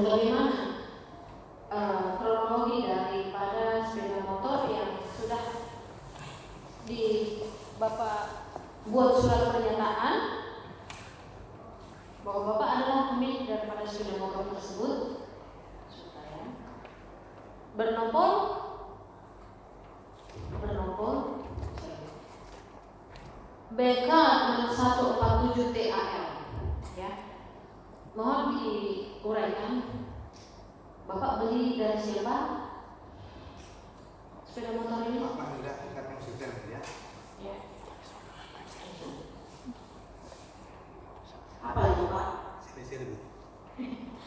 motor di mana? Kronologi daripada sepeda motor yang sudah di Bapak buat surat pernyataan bahwa Bapak adalah pemilik daripada sepeda motor tersebut, bernomor BK 6147 TAL, ya. Mohon diuraikan, Bapak beli dari siapa sepeda motor ini? Bapak sudah kita konsultan ya. Ya. Apa itu Pak? Spesial Bu.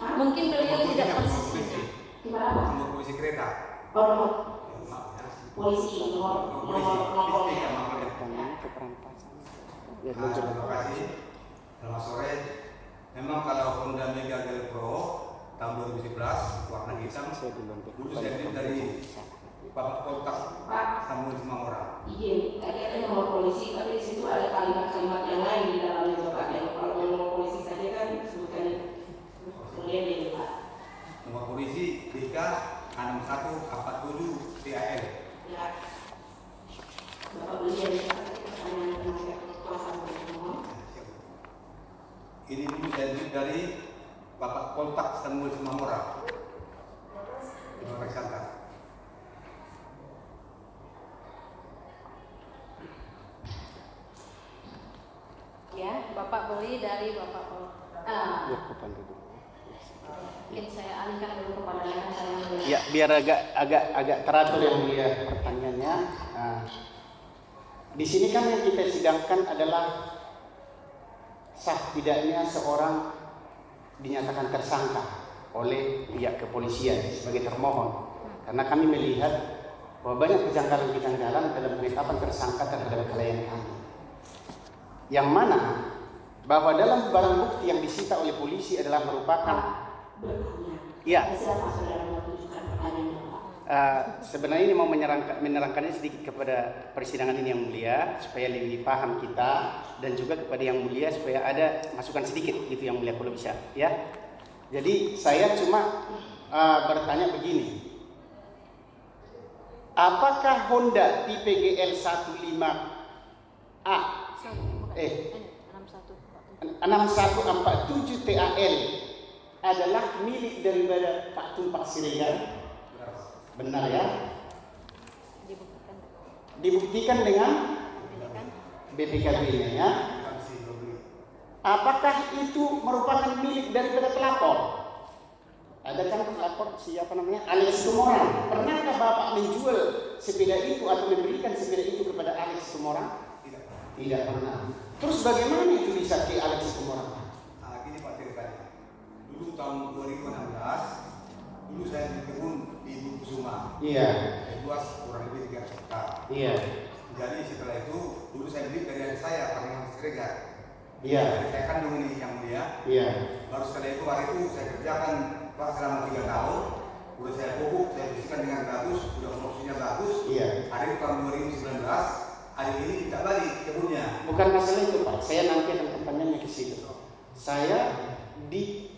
Mungkin beliau tidak persis. Gimana Pak? Nomor polisi kereta. Oh, nomor Ya, maaf ya. polisi, nomor Polisi. Terima kasih. Selamat sore. Memang kalau Honda Mega Gel Pro tahun 2011 warna hitam, dulu saya beli dari Bapak Kontak Samuel Simangora. Iya, tadi ada nomor polisi, tapi di situ ada kalimat-kalimat yang lain di dalamnya Bapak. Kalau nomor polisi saja kan sebutkan kemudian ini Pak. Nomor polisi BK 6147 TAL. Ya, Bapak beli dari siapa? Pertanyaan penasihat kuasa hukum. Ini dulu saya beli dari Bapak Kontak Samuel Simangora. Terima kasih Santa. Ya, Bapak beli dari Bapak mungkin saya alihkan dulu kepada rekan saya yang mulia. Ya, biar agak teratur yang mulia pertanyaannya. Nah, di sini kan yang kita sidangkan adalah sah tidaknya seorang dinyatakan tersangka oleh pihak kepolisian sebagai termohon. Karena kami melihat bahwa banyak kejanggalan-kejanggalan dalam penetapan tersangka terhadap klien kami. Yang mana bahwa dalam barang bukti yang disita oleh polisi adalah merupakan ya. Silakan saudara menunjukkan pertanyaannya Pak. Sebenarnya ini mau menerangkannya sedikit kepada persidangan ini yang mulia supaya lebih paham kita dan juga kepada yang mulia supaya ada masukan sedikit gitu yang mulia kalau bisa ya. Jadi saya cuma bertanya begini. Apakah Honda tipe GL15A 6147 TAL adalah milik daripada Pak Tumpak Siregar? Benar ya? Dibuktikan dengan BPKB-nya ya. Apakah itu merupakan milik daripada pelapor? Ada kan pelapor siapa namanya? Alex Tumorang. Pernahkah Bapak menjual sepeda itu atau memberikan sepeda itu kepada Alex Tumorang? Tidak pernah. Terus bagaimana itu bisa ke Alex Tumorang? Gini Pak ceritanya. Dulu tahun 2016, dulu saya di kebun di Kusuma. Iya. Luas kurang lebih 3 hektar. Iya. Jadi setelah itu, dulu saya beli dari adik saya, Pangeran Siregar. Iya. Dari saya kandung ini yang mulia. Iya. Baru setelah itu hari itu saya kerjakan Pak selama 3 tahun. Udah saya pupuk, saya bersihkan dengan bagus, udah produksinya bagus. Iya. Hari itu tahun 2019, hari ini kita balik kebunnya. Bukan masalah itu Pak, saya nanti akan pertanyaannya ke situ. Saya di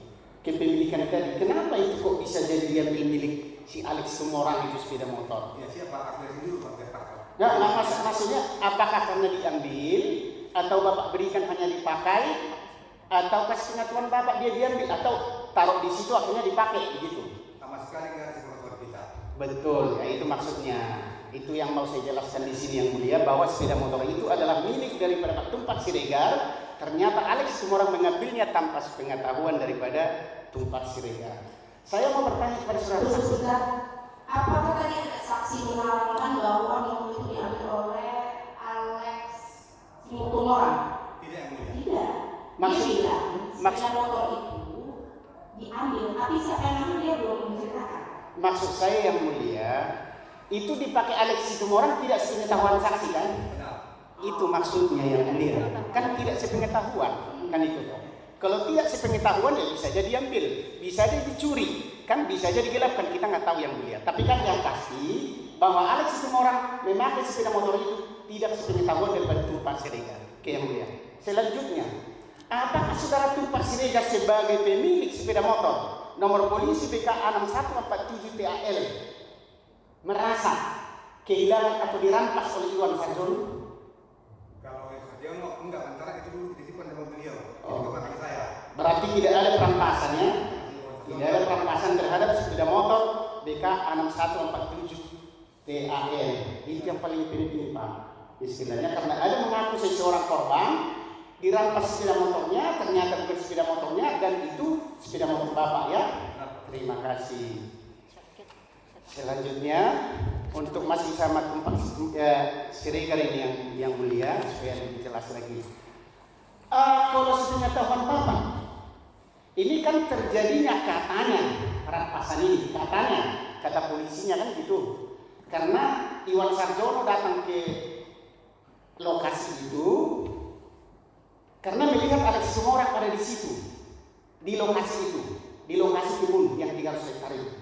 kepemilikan tadi, kenapa itu kok bisa jadi diambil milik si Alex Tumorang itu sepeda motor? Ya siapa akses dulu Pak Jakarta. Nah, maksudnya apakah karena diambil atau Bapak berikan hanya dipakai atau kasih pengetahuan Bapak dia diambil atau taruh di situ akhirnya dipakai begitu? Sama sekali nggak ada sepengetahuan kita. Betul, ya itu maksudnya. Itu yang mau saya jelaskan di sini yang mulia bahwa sepeda motor itu adalah milik daripada Pak Tumpak Siregar. Ternyata Alex Tumorang mengambilnya tanpa sepengetahuan daripada Tumpak Siregar. Saya mau bertanya kepada saudara. Apakah tadi ada saksi menerangkan bahwa mobil itu diambil oleh Alex Tumorang? Tidak yang mulia. Tidak. Dia bilang sepeda motor itu diambil, tapi siapa yang ambil dia belum menceritakan. Maksud saya yang mulia, itu dipakai Alex Tumorang tidak sepengetahuan saksi kan? Benar. Itu maksudnya yang mulia. Kan tidak sepengetahuan, kan itu. Kalau tidak sepengetahuan ya bisa jadi diambil, bisa jadi dicuri, kan bisa jadi digelapkan, kita nggak tahu yang mulia. Tapi kan yang pasti bahwa Alex Tumorang memakai sepeda motor itu tidak sepengetahuan daripada Tumpak Siregar. Oke yang mulia. Selanjutnya, apakah saudara Tumpak Siregar sebagai pemilik sepeda motor nomor polisi BKA 6147 TAL merasa kehilangan atau dirampas oleh Iwan Sarjono? Kalau Iwan Sarjono enggak, antara itu dulu dititipkan sama beliau. Oh. Itu kata saya. Berarti tidak ada perampasannya? Tidak ada perampasan terhadap sepeda motor BKA 6147 TAL. Itu yang paling penting Pak. Istilahnya karena ada mengaku seseorang korban dirampas sepeda motornya, ternyata bukan sepeda motornya dan itu sepeda motor Bapak ya. Terima kasih. Selanjutnya untuk masih sama tempat Siregar ini yang mulia supaya lebih jelas lagi. Kalau sepengetahuan Bapak, ini kan terjadinya katanya perampasan ini, katanya kata polisinya kan gitu. Karena Iwan Sarjono datang ke lokasi itu karena melihat ada semua orang ada di situ, di lokasi itu, di lokasi kebun yang 300 hektar itu.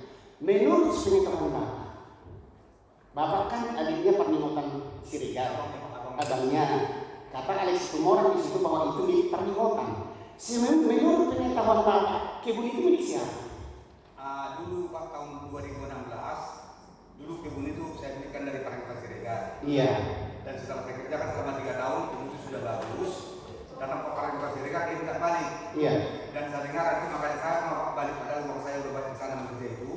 Menurut sepengetahuan Bapak kan adiknya Pernihotan Siregar, abangnya. Kata ada semua orang di situ bahwa itu milik Pernihotan. Menurut pengetahuan Bapak, kebun itu milik siapa? Dulu Pak tahun 2016, dulu kebun itu saya belikan dari Pernihotan Siregar. Iya. Dan setelah saya kerjakan selama 3 tahun, kebun itu sudah bagus. Datang ke Pernihotan Siregar, dia tidak balik. Iya. Dan saya dengar itu makanya saya mau balik, padahal uang saya udah balik ke sana bekerja itu.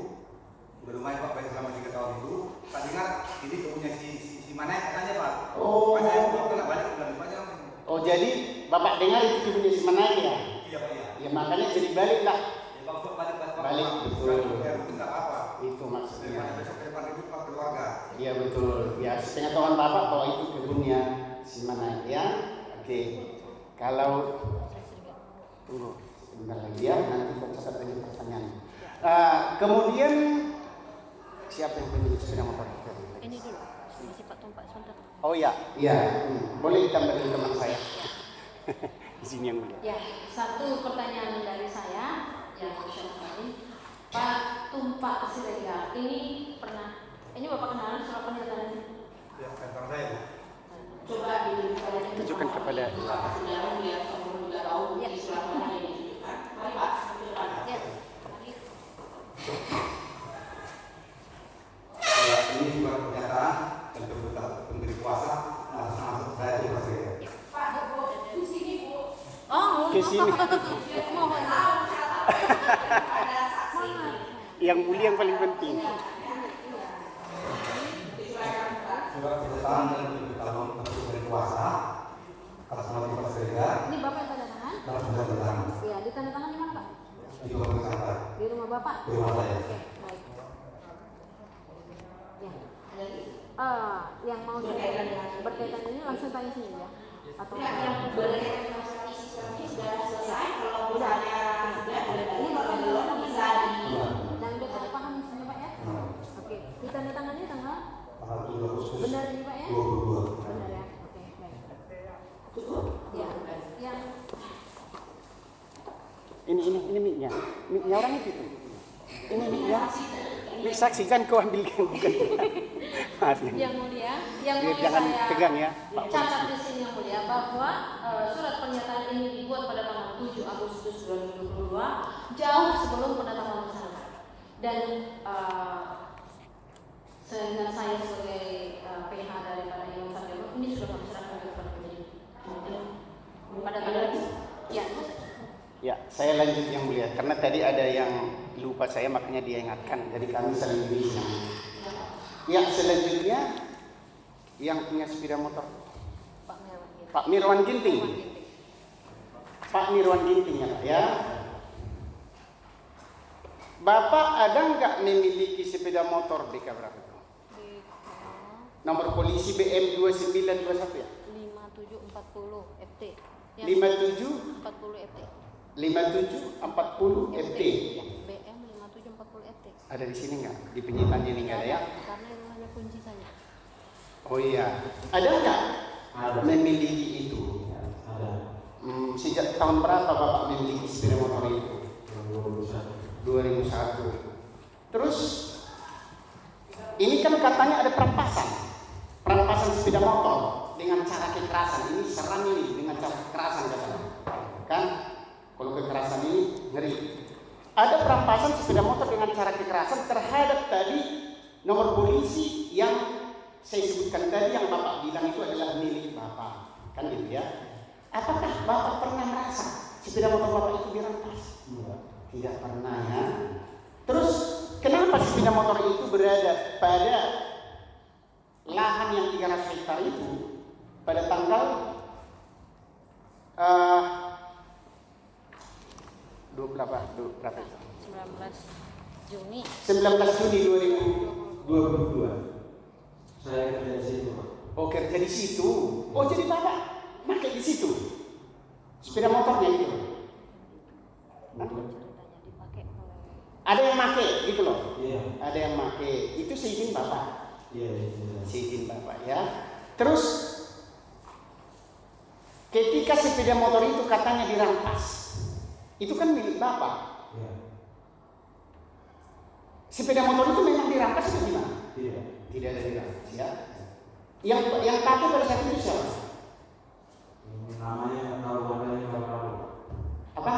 Udah lumayan Pak, balik selama 3 tahun itu. Saya dengar ini kebunnya si mana katanya Pak. Oh. Pas saya udah kena balik, udah lumayan aja. Oh jadi Bapak dengar itu kebunnya si Manai ya? Iya Pak, iya. Ya makanya jadi balik lah. Ya Bang, balik. Balik, betul. Ya itu nggak apa-apa. Itu maksudnya. Daripada besok ke depan ribut Pak keluarga. Iya betul. Ya sepengetahuan Bapak bahwa itu kebunnya si Manai ya. Oke. Kalau tunggu sebentar lagi ya, nanti kita catat lagi pertanyaan. Kemudian siapa yang punya sepeda motor? Ini dulu, masih Pak Tumpak sebentar. Oh iya, boleh ditambahin teman saya. Di sini yang mulia. Ya, satu pertanyaan dari saya yang tadi, Pak Tumpak Siregar ini pernah, ini Bapak kenalan surat pernyataan ini? Ya, kantor saya Bu. Coba Tunjukkan kepada saudara biar kamu juga tahu di surat mana yang ditujukan. Mari Pak, silakan. Ya. Ini juga pernyataan dan pemberi kuasa langsung saya di Mas Rega. Pak, Bu, sini Bu. Oh, ke sini. mohon. Ada saksi. Yang mulia yang paling penting. Surat pernyataan dan pemberitahuan pemberi kuasa atas nama Mas Rega. Ini Bapak yang tanda tangan? Langsung saya bertangan. Ya, di tanda tangan di mana Pak? Di rumah saya. Di rumah Bapak? Di rumah saya. Oke, baik. Ya. Yang mau berkaitan ini langsung tanya sini ya? Atau Yang berkaitan dengan isi surat ini sudah selesai. Kalau misalnya sudah ini Bapak yang belum tanda bisa tangan di dan udah pada paham di sini Pak ya? Oke, di tanda tangannya tanggal Tanggal 7 Agustus benar ini Pak ya? 22. Benar ya? Oke, baik. Ya, yang Ini mic-nya. Mic-nya orang itu tuh. Ini mic-nya. Mic saksi kan kau ambilkan bukan. Maaf ya. Yang mulia, yang mau Jangan saya tegang ya, Pak catat di sini yang mulia bahwa surat pernyataan ini dibuat pada tanggal 7 Agustus 2022 jauh sebelum penetapan tersangka. Dan seingat saya sebagai PH daripada Iwan Sarjono ini sudah kami serahkan kepada penyidik. Pada tanggal ya. Ya, saya lanjut yang mulia karena tadi ada yang lupa saya makanya dia ingatkan. Jadi kami saling bisa. Ya, selanjutnya yang punya sepeda motor Pak Mirwan Ginting. Pak Mirwan Ginting ya Pak ya. Bapak ada nggak memiliki sepeda motor BK berapa itu? Nomor polisi BM 2921 ya? 5740 FT. 57 40 FT. 5740 FT. BM 5740 FT. Ada di sini nggak? Di penyitaan ini nggak ada ya? Karena itu hanya kunci saja. Oh iya. Ada nggak memiliki itu? Ada. Sejak tahun berapa Bapak memiliki sepeda motor itu? 2001. Terus ini kan katanya ada perampasan sepeda motor dengan cara kekerasan. Ini serang ini dengan cara kekerasan katanya. Kan? Kalau kekerasan ini ngeri. ada perampasan sepeda motor dengan cara kekerasan terhadap tadi nomor polisi yang saya sebutkan tadi, yang Bapak bilang itu adalah milik Bapak, kan gitu ya. Apakah Bapak pernah merasa sepeda motor Bapak itu dirampas? Tidak pernah ya. Terus kenapa sepeda motor itu berada pada lahan yang 300 hektar itu pada tanggal 19 Juni 2022. Saya kerja di situ, Pak. Oh, kerja di situ. Oh, jadi Bapak pakai di situ sepeda motornya itu. ceritanya dipakai oleh Ada yang pakai gitu loh. Iya. Ada yang pakai. Itu seizin Bapak. Iya. Seizin Bapak ya. Terus ketika sepeda motor itu katanya dirampas, itu kan milik Bapak. Iya. Sepeda motor itu memang dirampas atau gimana? Tidak. Tidak ada dirampas ya. Yang pakai pada saat itu siapa? Namanya karo-karo. Apa?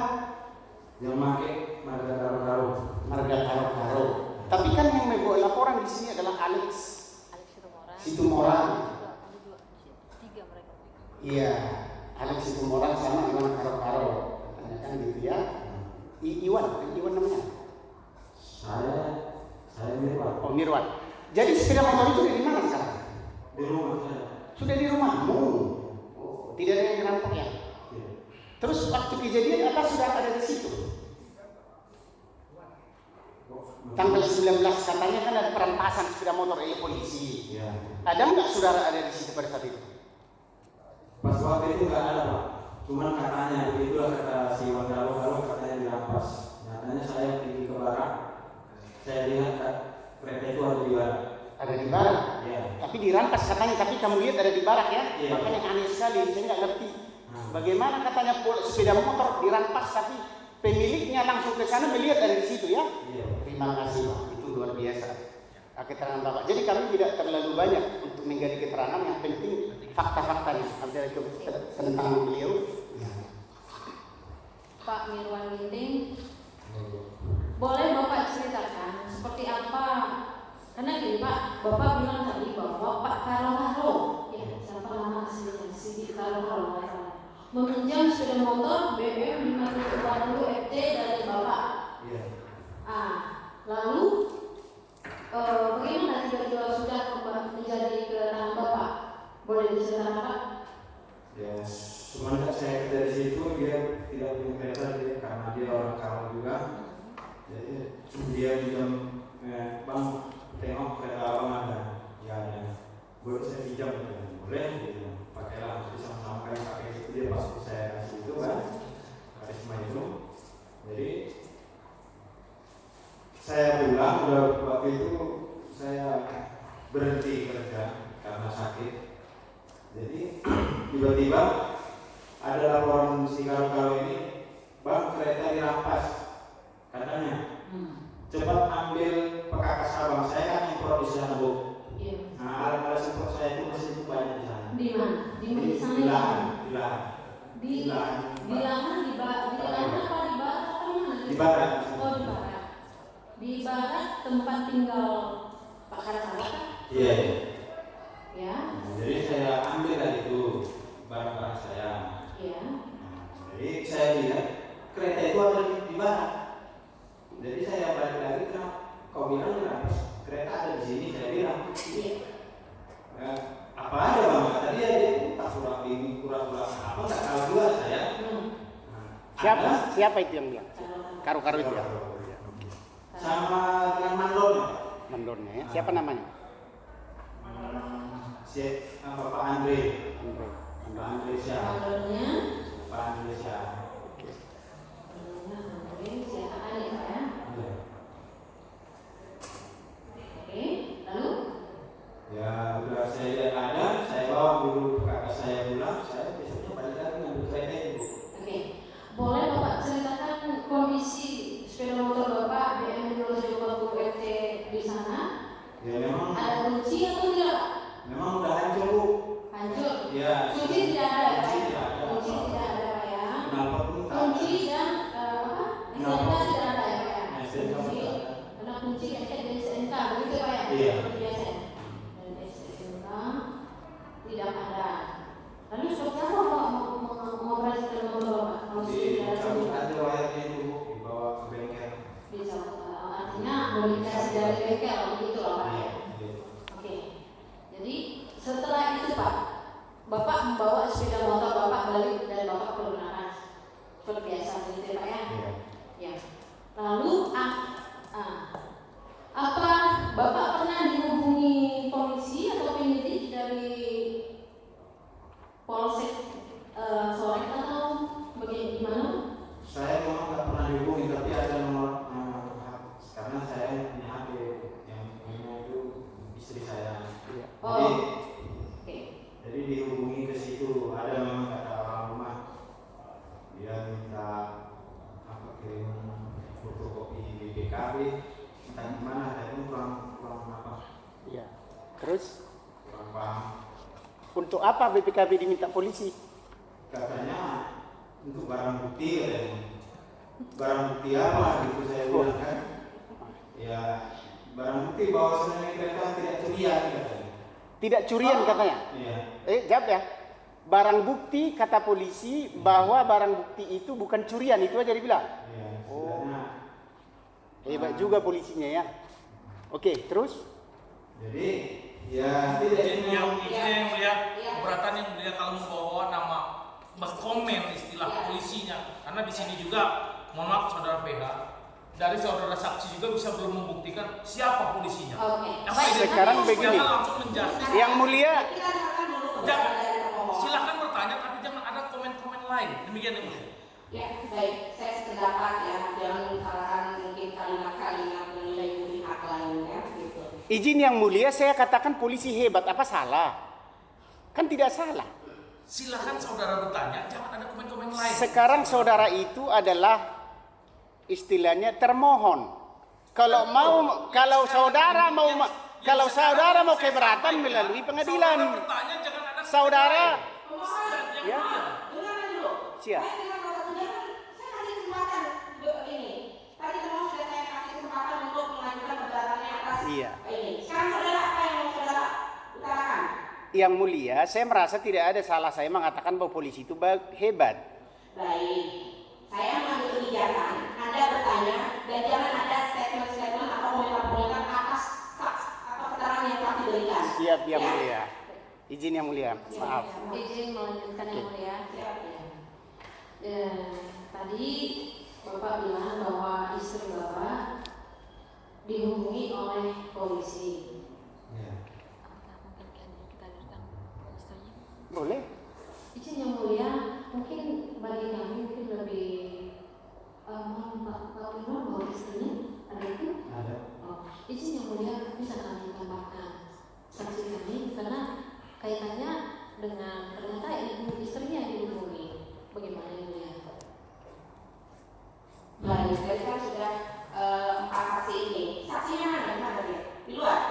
Yang pakai marga karo-karo. Marga Karo-Karo. Tapi kan yang membuat laporan di sini adalah Alex Situmorang. Tiga mereka. Iya, Alex Situmorang sama dengan Karo-Karo. Kan gitu ya. Iwan namanya. Saya Mirwan. Oh, Mirwan. Jadi sepeda motor itu dari mana sekarang? Di rumah saya. Sudah di rumahmu. Oh, tidak ada yang dirampok ya? Iya. Terus waktu kejadian apa sudah ada di situ? Tanggal 19 katanya kan ada perampasan sepeda motor oleh polisi. Iya. Ada nggak saudara ada di situ pada saat itu? Pas waktu itu nggak ada, Pak. Cuman katanya, begitulah kata si Wan Karo katanya dirampas. Nyatanya saya pergi ke barak. Saya lihat kereta itu ada di barak. Ada di barak. Iya. Tapi dirampas katanya, tapi kamu lihat ada di barak ya? Iya. Makanya aneh sekali, saya nggak ngerti. Bagaimana katanya sepeda motor dirampas tapi pemiliknya langsung ke sana melihat ada di situ ya? Iya. Terima kasih Pak, itu luar biasa keterangan Bapak. Jadi kami tidak terlalu banyak untuk menggali keterangan, yang penting fakta-faktanya tentang beliau. Ya. Pak Mirwan Ginting, boleh Bapak ceritakan seperti apa? Karena gini Pak, Bapak bilang tadi bahwa Pak Karo-Karo, ya siapa nama aslinya, Sidik Karo-Karo, meminjam sepeda motor BM 540 FT dari Bapak. Iya. Lalu bagaimana tiba-tiba sudah menjadi ke tangan Bapak? Boleh diceritakan Pak? Ya, semenjak saya kerja di situ dia tidak punya kereta dia, karena dia orang Karo juga. Jadi dia pinjam bang tengok kereta abang ada, ya ada. Boleh saya pinjam? Boleh, gitu. Pakailah, jadi sama-sama kali pakai itu dia pas saya kasih itu kan, karisma itu. Jadi saya pulang waktu itu saya berhenti kerja karena sakit. Jadi tiba-tiba ada laporan si Karo-Karo ini, bang kereta dirampas katanya. Cepat ambil perkakas abang, saya kan impor di sana Bu. Iya. Nah alat-alat impor saya itu masih banyak di sana. Di mana? Di sana. Di lahan. Di lahan apa di barat apa di mana? Di barat. Oh di barat. Di barat tempat tinggal Pak Karo-Karo kan? Iya. Ya. Jadi saya ambil dari itu barang-barang saya. Iya. Jadi saya lihat kereta itu ada di barat. Jadi saya balik lagi, kenapa kau bilang dirampas? Kereta ada di sini, saya bilang. Iya. Apa ada bang? Kata dia tak surat ini kurang-kurang apa nggak tahu juga saya. Siapa itu yang bilang? Karo-Karo itu ya? Sama dengan mandornya. Mandornya ya? Siapa namanya? Pak Andre. Pak Andre siapa? Mandornya. Pak Andre siapa? Silakan ya Pak ya. Oke, lalu? Ya udah saya lihat ada, saya bawa dulu kakak saya pulang, saya besoknya balik lagi ngambil kereta itu. Oke, boleh Bapak ceritakan kondisi sepeda motor Bapak BM 250 FT di sana? Ya memang. Ada kunci atau tidak? Memang udah hancur Bu. Hancur. Ya. Kunci tidak ada ya Pak? Kunci tidak ada. Kunci tidak ada Pak ya. Kenapa pun tak ada. Kunci dan apa? SNK tidak ada ya Pak ya? STNK kunci, masih ada. karena kunci kan dari STNK, begitu Pak ya? Iya. Biasa. Dan STNK tidak ada. Lalu seperti apa Pak mengoperasikan motor Pak? Kalau sudah Dicabut aja wayarnya itu, dibawa ke bengkel. dicabut. Artinya modifikasi dari bengkel begitu Pak ya? Iya. Oke. Jadi setelah itu Pak, Bapak membawa sepeda motor Bapak balik dan Bapak pergunakan seperti biasa begitu Pak ya? Iya. Ya. Lalu apa Bapak pernah dihubungi polisi atau penyidik dari Polsek Sorek atau bagaimana? Saya memang nggak pernah dihubungi, tapi ada nomor karena saya punya HP yang punya itu istri saya. Oh. Oke. Jadi dihubungi ke situ, ada memang kata orang rumah, dia minta kirim fotokopi BPKB, entah gimana, saya pun kurang apa. Iya. Terus Kurang paham. untuk apa BPKB diminta polisi? Katanya untuk barang bukti katanya. Barang bukti apa gitu saya bilang kan? Ya barang bukti bahwa sebenarnya kereta tidak curian katanya. Tidak curian katanya. Iya. Jawab ya. Barang bukti kata polisi bahwa barang bukti itu bukan curian, itu aja dibilang. Iya. Oh. Sebenarnya Hebat juga polisinya ya. Oke, terus? jadi ya tidak yang melihat keberatan yang melihat kalau membawa nama berkomen istilah polisinya, karena di sini juga mohon maaf saudara PH, dari saudara saksi juga bisa belum membuktikan siapa polisinya. Oke. Sekarang begini. Jangan langsung menjudge. Yang mulia, Kita dengarkan dulu Jangan. dari pemohon. Silahkan bertanya tapi jangan ada komen-komen lain. Demikian yang mulia. Ya, baik. Saya sependapat ya. Jangan mengutarakan mungkin kalimat-kalimat menilai pihak lainnya gitu. izin yang mulia, saya katakan polisi hebat, apa salah? Kan tidak salah. Silahkan saudara bertanya, jangan ada komen-komen lain. Sekarang saudara itu adalah istilahnya termohon. Kalau saudara mau keberatan melalui pengadilan. Saudara bertanya, jangan ada Saudara, Pemohon, ya, dengarkan dulu. siap. Saya dengan salah satunya kan saya kasih kesempatan ini. Tadi teman sudah saya kasih kesempatan untuk mengajukan keberatan atas Iya. ini. Sekarang saudara apa yang mau saudara utarakan? Yang mulia, saya merasa tidak ada salah saya mengatakan bahwa polisi itu hebat. Baik, saya mengambil kebijakan. Anda bertanya dan jangan ada statement-statement atau komentar-komentar atas atau keterangan yang telah diberikan. Siap yang Ya? mulia. Izin yang mulia, maaf. Izin melanjutkan yang mulia. Siap. Tadi Bapak bilang bahwa istri Bapak dihubungi oleh polisi. ya. Boleh? Izin yang mulia, mungkin bagi kami mungkin lebih Pak Firman bahwa istrinya ada itu. Ada. Oh, izin yang mulia bisa kami tambahkan saksi kami karena kaitannya dengan ternyata ibu istrinya yang dihubungi. Bagaimana yang mulia? Baik, jadi kan sudah 4 saksi ini. Saksinya mana dia? Di luar.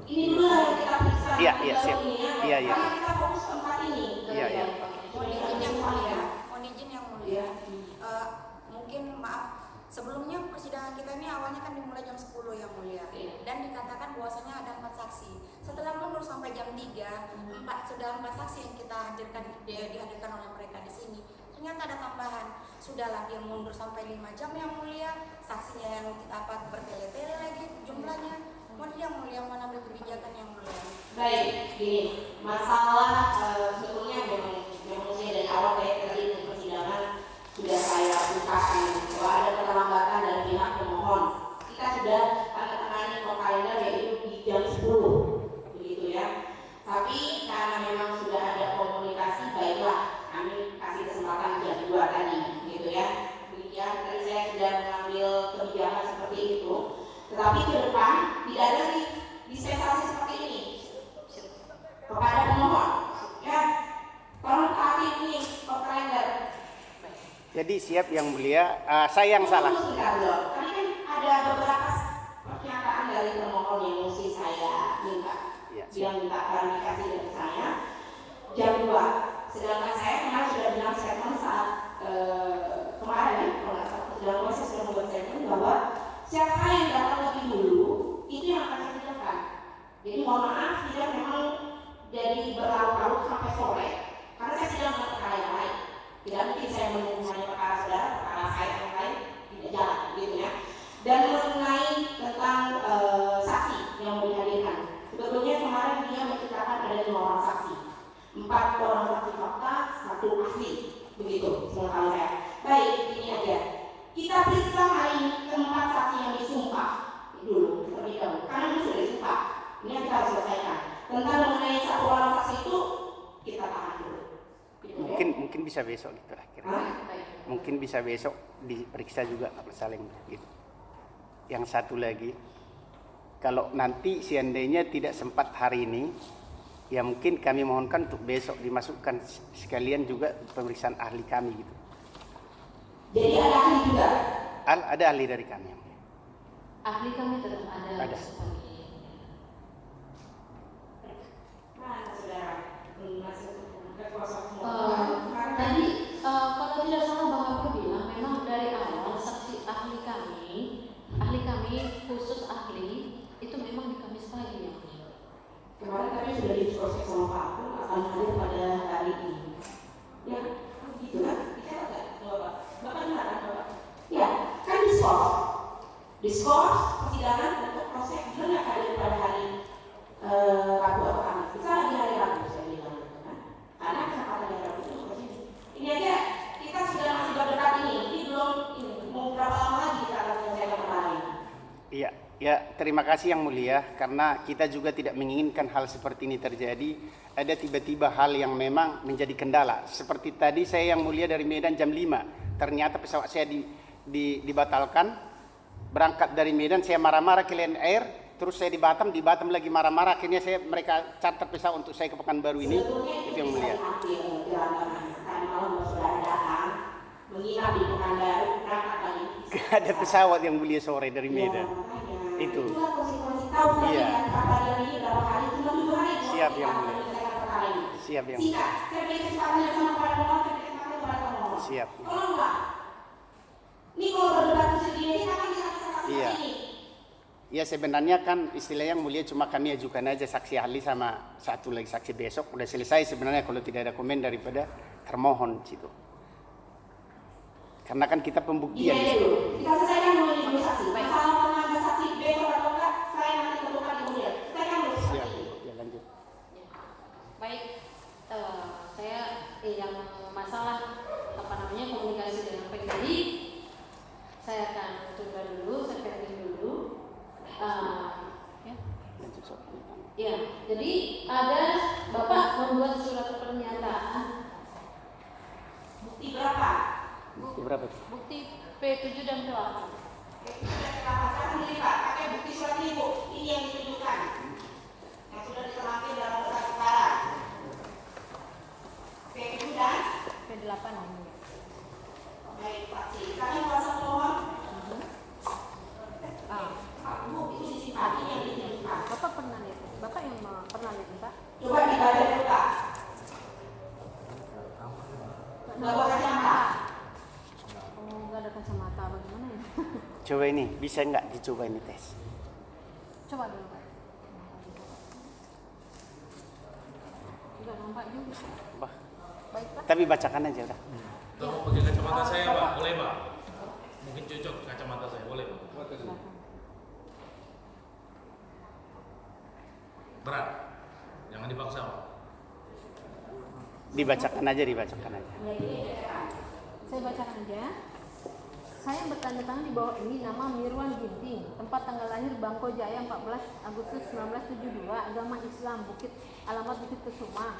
Ini dulu yang kita periksa. Iya, iya, Baru siap. ini ya. Iya, iya. Karena kita fokus ke 4 ini. Iya, iya. Mohon izin yang mulia, mohon izin yang mulia. Mungkin maaf, sebelumnya persidangan kita ini awalnya kan dimulai jam 10 yang mulia. Iya. Dan dikatakan bahwasanya ada 4 saksi. Setelah mundur sampai jam 3, sudah 4 saksi yang kita hadirkan dihadirkan oleh mereka di sini. Ternyata ada tambahan, sudahlah dia mundur sampai 5 jam yang mulia, saksinya yang kita bertele-tele lagi jumlahnya. Mohon yang mulia mengambil kebijakan yang mulia. Baik, gini, masalah sebetulnya memang saya dari awal kayak tadi di persidangan sudah saya ungkapkan bahwa ada keterlambatan dari pihak pemohon. Kita sudah tangani kalender yaitu di jam 10, begitu ya. Tapi karena memang sudah ada komunikasi, baiklah kami kasih kesempatan jam 2 tadi, gitu ya. Demikian tadi saya sudah mengambil kebijakan seperti itu. Tetapi ke depan tidak ada lagi dispensasi seperti ini kepada pemohon, ya. Tolong taati ini kalender. Jadi siap yang mulia, saya yang salah. Tunggu sebentar, Bro. Tadi kan ada beberapa pernyataan dari pemohon yang mesti saya minta. Ya, Dia minta klarifikasi dari saya jam 2. Sedangkan saya kemarin sudah bilang statement saat kemarin, kalau nggak salah, sedang saya sudah membuat statement bahwa siapa yang datang lebih dulu itu yang akan saya sidangkan. Jadi mohon maaf, sidang memang jadi berlarut-larut sampai sore karena saya sidang dengan perkara yang lain. Tidak mungkin saya menunggu hanya perkara saudara, perkara saya yang lain tidak jalan, gitu ya. Dan mengenai tentang saksi yang mau dihadirkan, sebetulnya kemarin dia menceritakan ada 5 orang saksi, 4 orang saksi fakta, 1 ahli, begitu sengetahuan saya. Baik, ini aja. Kita periksa hari ini keempat saksi yang disumpah dulu terlebih dahulu, karena ini sudah disumpah. Ini yang kita harus selesaikan. Tentang mengenai 1 orang saksi itu kita tahan dulu. Gitu, Mungkin bisa besok gitu lah kira-kira. Mungkin bisa besok diperiksa juga saling gitu. Yang satu lagi, kalau nanti seandainya tidak sempat hari ini, ya mungkin kami mohonkan untuk besok dimasukkan sekalian juga pemeriksaan ahli kami gitu. Jadi ada ahli juga. Ada ahli dari kami. Ahli kami tetap ada. Ada. Mana saudara? Masuk ke kuasa Tadi kalau tidak salah Bang Abdul bilang memang dari awal saksi ahli kami khusus ahli itu memang di Kamis pagi ya. kemarin kami sudah diskusi sama Pak Abdul akan hadir pada hari ini. Ya, gitu kan? Bicara nggak? Bapak dengar kan Bapak? Ya, kan diskors persidangan untuk proses benar nggak hadir pada hari Rabu atau Kamis? Bisa lagi hari Rabu saya bilang, kan? Karena kesempatan hari Rabu itu seperti ini. Ini aja kita sudah masih berdekat ini belum ini mau berapa lama lagi kita akan menyelesaikan perkara ini? Iya, ya terima kasih Yang Mulia, karena kita juga tidak menginginkan hal seperti ini terjadi. Ada tiba-tiba hal yang memang menjadi kendala. Seperti tadi saya Yang Mulia dari Medan jam 5, ternyata pesawat saya dibatalkan. Berangkat dari Medan saya marah-marah ke Lion Air, terus saya di Batam lagi marah-marah. Akhirnya mereka charter pesawat untuk saya ke Pekanbaru ini. Itu Yang Mulia. Tadi malam saudara datang menginap di Pekanbaru, berangkat lagi. Ada pesawat Yang Mulia sore dari Medan. Itu. Iya. Siap Yang Mulia. Siap Yang Mulia. Siap. Ini kalau berdebat sendiri kan kita Iya. Ya sebenarnya kan istilahnya Yang Mulia cuma kami ajukan aja saksi ahli sama satu lagi saksi besok udah selesai sebenarnya kalau tidak ada komen daripada termohon situ. Karena kan kita pembuktian. Iya dulu. Kita selesaikan dulu saksi. Masalah menambah saksi besok atau enggak saya nanti tentukan kemudian. Selesaikan dulu saksi. Siap. Ya lanjut. Baik, saya yang masalah komunikasi dengan penyidik saya akan tunda dulu, saya pending dulu. Ya, jadi ada Bapak membuat surat pernyataan. Bukti berapa? Bukti berapa? Bukti P7 dan P8. Sekarang ini Pak, pakai bukti surat ini Bu. Ini yang ditunjukkan. Yang sudah ditelakin dalam berkas perkara. P7 dan P8 ini. baik saksi. Kami kuasa pemohon. Bu, itu disimpan. Ini yang ditunjukkan. Bapak pernah lihat? Bapak yang pernah lihat Pak? Coba dibaca dulu Pak. Bapak kacamata. Oh, nggak ada kacamata, bagaimana ya? Coba ini, bisa nggak dicoba ini tes? Coba dulu Pak. Nggak nampak juga. Bah. Baik Pak. Tapi bacakan aja udah. Atau mau pakai kacamata saya Pak? Boleh Pak? Mungkin cocok kacamata saya, boleh Pak? Berat, jangan dipaksa Pak. Dibacakan aja. Saya bacakan aja. Saya bertanda tangan di bawah ini nama Mirwan Ginting, tempat tanggal lahir Bangko Jaya 14 Agustus 1972, agama Islam, alamat Bukit Kesuma.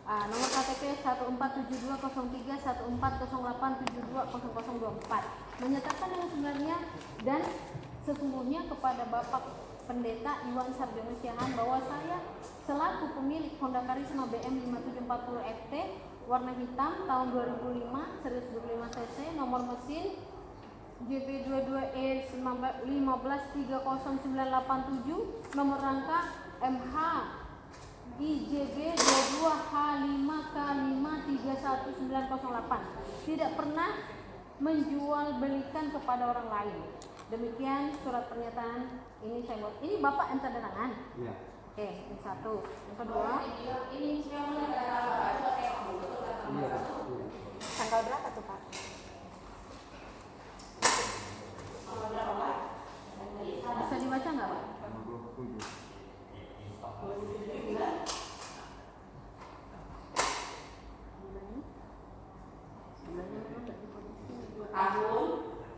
Nomor KTP 1473031408720024. Menyatakan yang sebenarnya dan sesungguhnya kepada Bapak Pendeta Iwan Sarjono Siahaan bahwa saya selaku pemilik Honda Karisma BM 5740 FT warna hitam tahun 2005 125 cc nomor mesin JP22E 1530987 nomor rangka MH IJB 22H5K531908 tidak pernah menjual belikan kepada orang lain. Demikian surat pernyataan ini saya buat. Ini Bapak yang tanda tangan. Iya. Oke, yang satu. Yang kedua, Ini sekarang Tanggal berapa tuh Pak? bisa dibaca nggak Pak?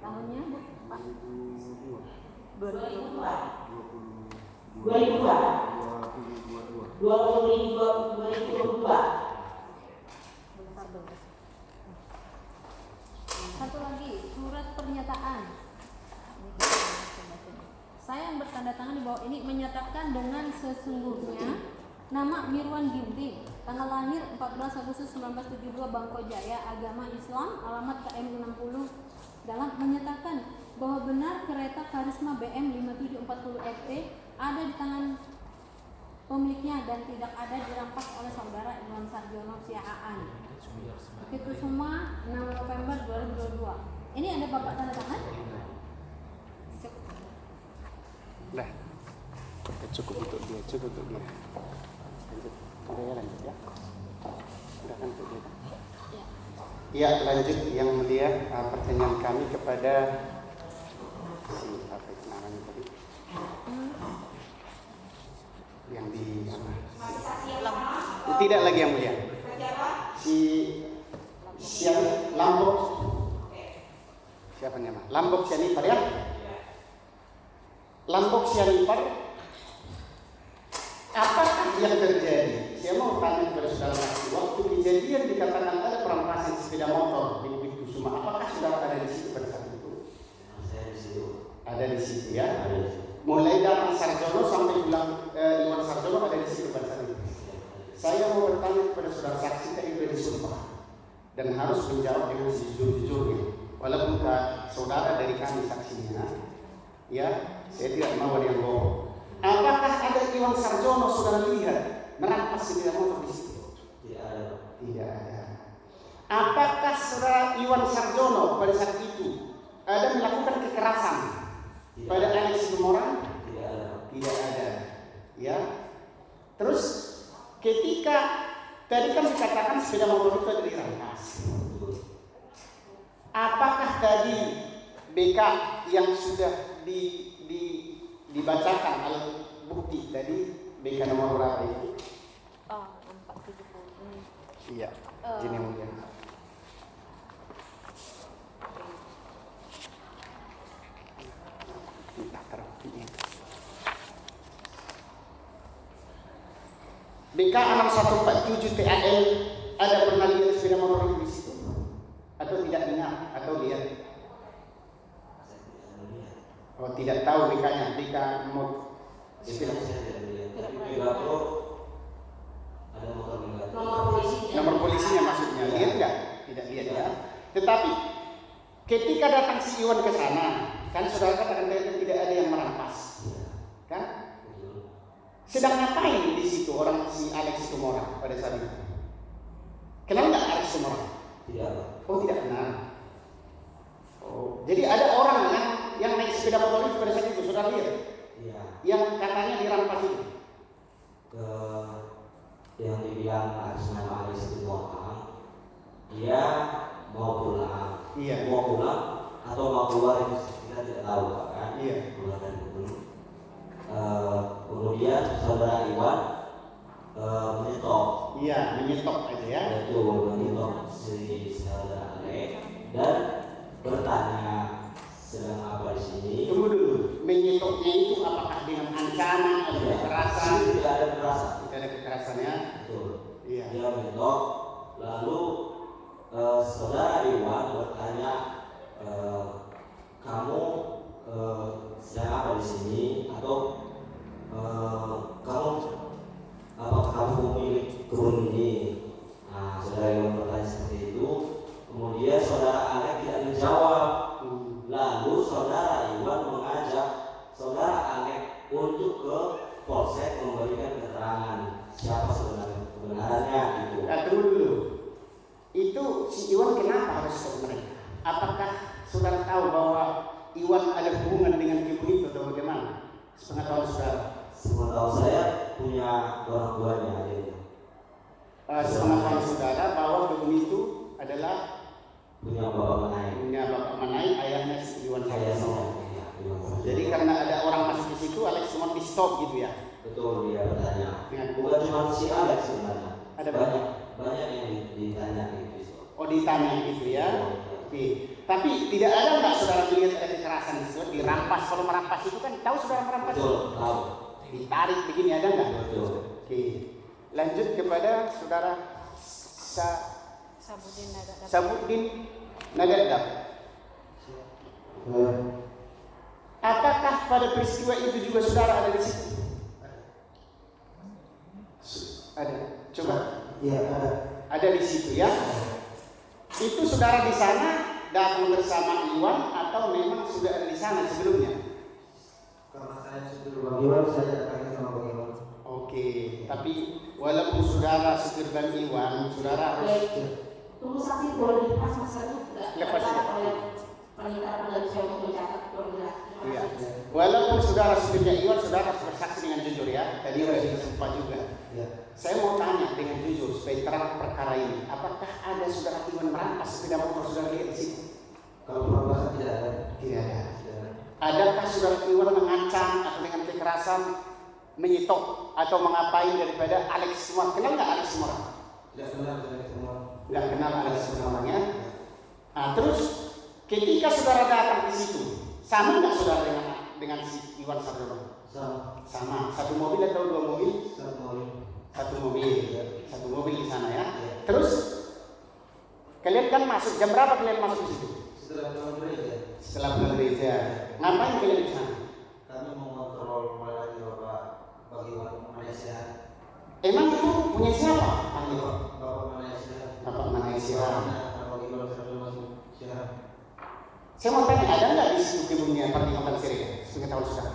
Tahunnya Bu, Pak? 2022. Bentar. Satu lagi, surat pernyataan. Saya yang bertanda tangan di bawah ini menyatakan dengan sesungguhnya nama Mirwan Ginting, tanggal lahir 14 Agustus 1972, Bangko Jaya, agama Islam, alamat KM 60, dalam menyatakan bahwa benar kereta Karisma BM 5740 FT ada di tangan pemiliknya dan tidak ada dirampas oleh saudara Iwan Sarjono Siahaan. Itu semua 6 November 2022. Ini ada Bapak tanda tangan? Dah. Cukup untuk dia. Lanjut. Lanjut ya. Sudah kan untuk dia. Ya, lanjut yang mulia, pertanyaan kami kepada si apa itu namanya tadi? Yang di tidak lagi yang mulia. Siang Lambok. Siapa nama? Lambok Sianipar ya? Lambok Sianipar. Apakah yang terjadi? Saya mau tanya kepada saudara, waktu kejadian dikatakan ada perampasan sepeda motor di Bukit Kusuma, apakah saudara ada di situ pada saat itu? Saya di situ. Ada di situ ya? Ada di situ. Mulai datang Sarjono sampai pulang Iwan Sarjono ada di situ pada saat itu. Saya mau bertanya kepada saudara saksi tadi sudah disumpah dan harus menjawab dengan sejujur-jujurnya. Walaupun saudara dari kami saksinya, ya saya tidak mau ada yang bohong. Apakah ada Iwan Sarjono saudara lihat merampas sepeda motor di situ? Tidak ada. Tidak ada. Apakah saudara Iwan Sarjono pada saat itu ada melakukan kekerasan pada Alex Situmorang? Tidak ada. Tidak ada. Ya. Terus ketika tadi kan dikatakan sepeda motor itu ada dirampas. Apakah tadi BK yang sudah dibacakan alat bukti tadi BK nomor berapa itu? 470. Iya. Jadi mungkin. BK 6147 TAL ada pernah lihat sepeda motor itu di situ? Atau tidak dengar atau lihat? Oh, tidak tahu BK-nya, BK mau sepeda. Saya tidak lihat. Tapi Megapro ada motor Megapro. Nomor polisinya maksudnya, lihat nggak? Tidak lihat ya. Tetapi ketika datang si Iwan ke sana, kan saudara katakan tidak ada yang merampas, kan? Sedang ngapain di situ orang si Alex Situmorang pada saat itu? Kenal nggak Alex Situmorang? Tidak. Oh, tidak kenal. Oh, jadi ada orang yang naik sepeda motor itu pada saat itu, saudara lihat? Iya. Yang katanya dirampas itu. Yang dibilang atas nama Alex Situmorang, dia mau pulang. Iya. Mau pulang atau mau keluar itu kita tidak tahu kan? Iya. Keluar dari kebun. Kemudian saudara Iwan menyetop. Iya, menyetop aja ya. Betul, menyetop si saudara Alex dan bertanya sedang apa di sini. Tunggu dulu, menyetopnya itu apakah dengan ancaman atau kekerasan? Tidak ada kekerasan. Tidak ada kekerasannya. Betul. Iya. Dia menyetop, lalu saudara Iwan bertanya, kamu sedang apa di sini atau kamu pemilik kebun ini? Nah, saudara Iwan bertanya seperti itu. Kemudian saudara Alex tidak menjawab. Lalu saudara Iwan mengajak saudara Alex untuk ke polsek memberikan keterangan siapa sebenarnya kebenarannya itu. Tunggu dulu. Itu si Iwan kenapa harus ke mereka? Apakah saudara tahu bahwa Iwan ada hubungan dengan ibu itu atau bagaimana? Sepengetahuan saudara? Sepengetahuan saya punya orang tuanya adiknya. Sepengetahuan saudara bahwa dukun itu adalah Punya bapak Manai, ayahnya si Iwan Sarjono. Iya. Jadi karena ada orang masuk di situ, Alex cuma di stop gitu ya? Betul, dia bertanya. Dengan Bukan cuma si Alex sebenarnya. Ada banyak yang ditanya gitu. Oh, ditanya gitu ya? Oke. Tapi tidak ada nggak saudara melihat ada kekerasan di situ? Dirampas, kalau merampas itu kan tahu saudara merampas? Betul, tahu. Ditarik begini ada nggak? Betul. Oke. Lanjut kepada saudara Sabuddin Nagadap. Apakah pada peristiwa itu juga saudara ada di situ? Ada. Coba. Iya, ada. Ada di situ ya. Itu saudara di sana datang bersama Iwan atau memang sudah ada di sana sebelumnya? Karena saya supir Bang Iwan, saya datangnya sama Bang Iwan. Oke, tapi walaupun saudara supir Bang Iwan, saudara harus Tunggu saksi boleh dilepas masa itu lepas saja. peningkatan dari saya untuk mencatat boleh. Iya. Walaupun saudara supirnya Iwan, saudara harus bersaksi dengan jujur ya. Tadi sudah disumpah juga. Iya. Saya mau tanya dengan jujur supaya terang perkara ini. Apakah ada saudara Iwan merampas sepeda motor saudara lihat di situ? Kalau perampasan tidak ada. Tidak ada. Tidak ada. Adakah saudara Iwan mengancam atau dengan kekerasan menyetok atau mengapain daripada Alex Sumar? Kenal nggak Alex Sumar? Tidak kenal dengan semua. Nggak kenal Alex Sumar ya. Nah, terus ketika saudara datang di situ, sama nggak saudara dengan si Iwan Sarjono? Sama. Satu mobil atau dua mobil? Satu mobil. Satu mobil di sana ya. Terus kalian kan masuk jam berapa kalian masuk di situ? Setelah pulang gereja. Setelah pulang gereja. Ngapain kalian di sana? Kami mau kontrol lagi Bapak bagi Malaysia. Emang itu punya siapa? Bapak Malaysia. Bapak Malaysia. Bagi masuk siapa? Saya mau tanya, ada nggak di situ kebunnya Perlingkapan Siri? Sepengetahuan saudara?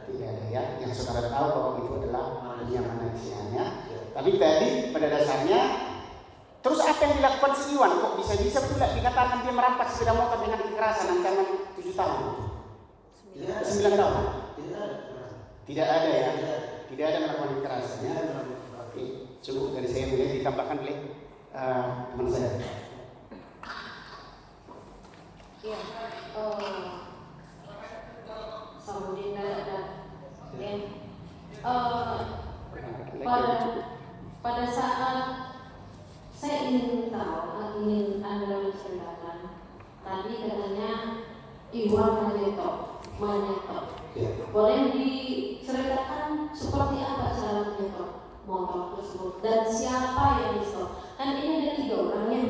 Tidak ada ya. Yang saudara tahu bahwa itu adalah yang Malaysia-nya. Tapi tadi pada dasarnya, terus apa yang dilakukan si Iwan? Kok bisa-bisa pula dikatakan dia merampas sepeda motor dengan kekerasan ancaman 7 tahun? 9 tahun? Tidak ada ya? Tidak ada melakukan kekerasan ya? Oke, cukup dari saya boleh ditambahkan oleh teman saya. Iya, Sabuddin Nagadap. Pada saat saya ingin tahu, ingin Anda menceritakan, tadi katanya Iwan menyetok. Boleh diceritakan seperti apa cara menyetok motor tersebut dan siapa yang di-stop? Kan ini ada 3 orang ya.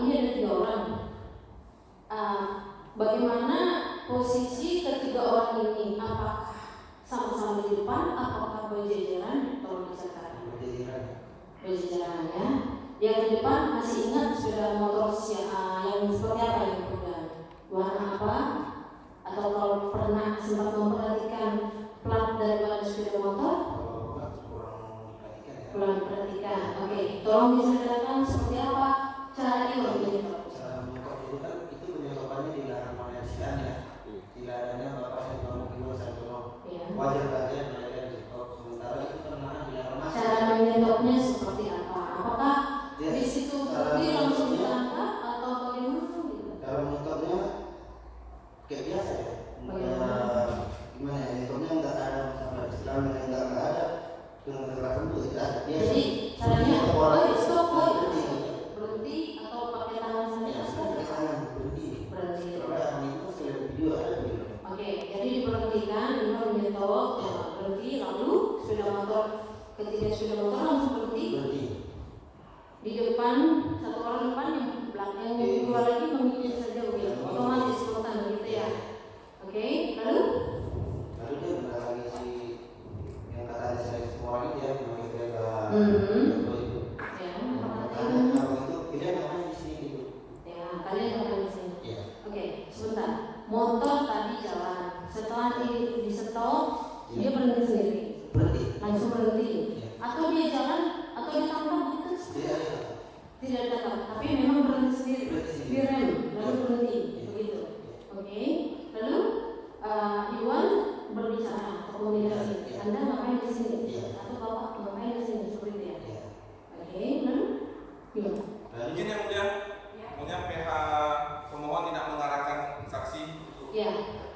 Ini ada 3 orang. Bagaimana posisi ketiga orang ini? Apakah sama-sama di depan? Apakah berjajaran? Tolong diceritakan. Berjajaran ya. Yang di depan masih ingat sepeda motor yang seperti apa yang pegang? Warna apa? Atau kalau pernah sempat memperhatikan plat daripada sepeda motor? Kurang perhatikan. Oke, tolong diceritakan seperti apa cara ini menyetok. Wajar saja mereka di-stop, sementara itu pernah dilarang masuk. Cara menyetopnya seperti apa? Apakah di situ berdiri langsung diangkat atau bagaimana gitu? Cara menyetopnya kayak biasa ya. Gimana ya, menyetopnya nggak ada masalah Islam yang nggak ada dengan kekerasan itu tidak ada. Jadi caranya stop, berhenti atau pakai tangan saja? Berhenti. Berhenti. Kalau ada itu selain video ada video. Oke, jadi diperhentikan, ini menyetok, berhenti, lalu sepeda motor, ketiga sepeda motor langsung berhenti. Di depan, satu orang depan yang belakang, yang kedua lagi mengikuti saja begitu, otomatis spontan begitu ya. Oke, lalu Dia mendatangi si yang katanya saya semua orang dia memakai sepeda itu. ya, Kalau itu tidak namanya di sini gitu. ya, kalian akan di sini. Iya. Oke, sebentar. Motor tadi jalan. Setelah di stop, dia berhenti sendiri. Berhenti. Langsung berhenti. Iya. Atau dia jalan, atau dia tambah gitu. Tidak tetap, tapi memang berhenti sendiri. Direm, lalu berhenti. Begitu. Oke. Iya. Izin yang mulia, maunya pihak pemohon tidak mengarahkan saksi. Ya,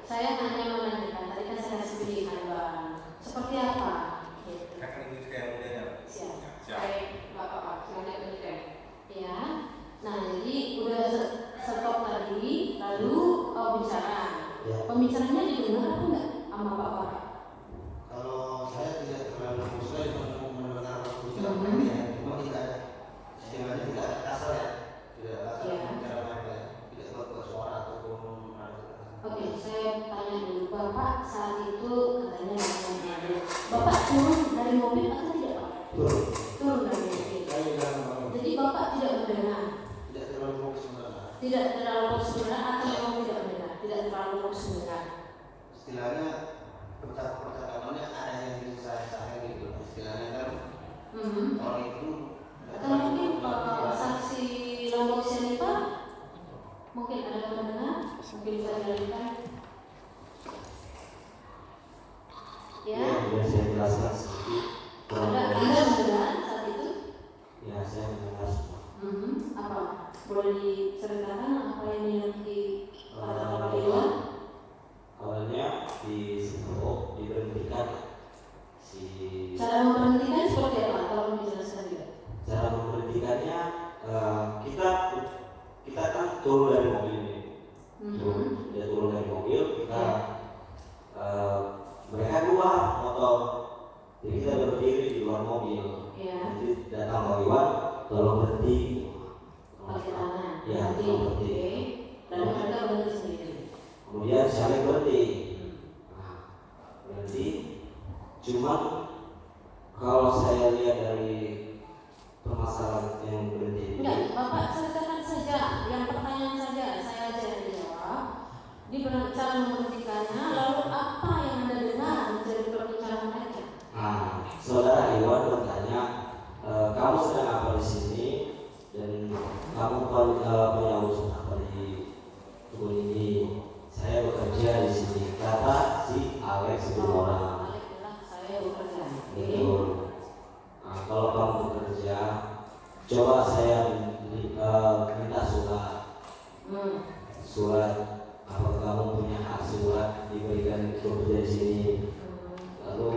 saya hanya menanyakan, tadi kan saya kasih pilihan Bang, seperti apa? Gitu. Akan ini yang mulia ya. Siap. Siap. Baik, Bapak, silakan lanjutkan. Ya, nah jadi udah stop tadi, lalu bicara. Ya. Pembicaranya didengar apa enggak sama Bapak? Kalau saya tidak terlalu fokus untuk mendengar pembicaraan mereka, cuma tidak ada istilahnya tidak ada kasar ya, tidak ada kasar Ya. bicara mereka, tidak buat suara ataupun ada kekerasan. Oke, saya tanya dulu, Bapak saat itu katanya ada. Bapak turun dari mobil atau tidak Pak? Turun. Turun dari mobil. Saya juga mendengar. Jadi Bapak tidak mendengar, Tidak terlalu fokus mendengar. tidak terlalu fokus mendengar atau memang tidak mendengar, tidak terlalu fokus mendengar. Istilahnya percakapannya ada yang bisa saya gitu. Istilahnya kan orang itu Atau mungkin saksi Lombok Sianipa mungkin ada yang mendengar, mungkin bisa dilanjutkan. Ya, Ya, saya jelaskan sedikit. Anda mendengar saat itu? Ya, saya mendengar semua. Apa? Boleh diceritakan apa yang dikatakan Pak Iwan? Awalnya di situ diberhentikan si Cara memberhentikan seperti apa? Kalau dijelaskan juga. cara memberhentikannya kita kan turun dari mobil ini. Dia turun dari mobil, kita mereka keluar motor, jadi kita berdiri di luar mobil. Ya. Nanti datang Pak Iwan, tolong berhenti. Pakai tangan. Ya, Berhenti. tolong berhenti. Oke. Lalu mereka berhenti sendiri. Kemudian saya berhenti. Nah, berhenti. Cuman kalau saya lihat dari permasalahan yang berhenti ini, Enggak, Bapak ceritakan saja. Yang pertanyaan saja, saya aja yang dijawab. Di cara memberhentikannya, lalu apa yang Anda dengar dari perbincangan mereka? nah, saudara Iwan bertanya, kamu sedang apa di sini dan kamu punya urusan apa di kebun ini? Saya bekerja di sini, kata si Alex itu orang. Alex bilang saya bekerja. Oke. Betul. Nah, kalau kamu bekerja, coba saya minta surat. Apakah kamu punya hak surat diberikan bekerja di sini? Lalu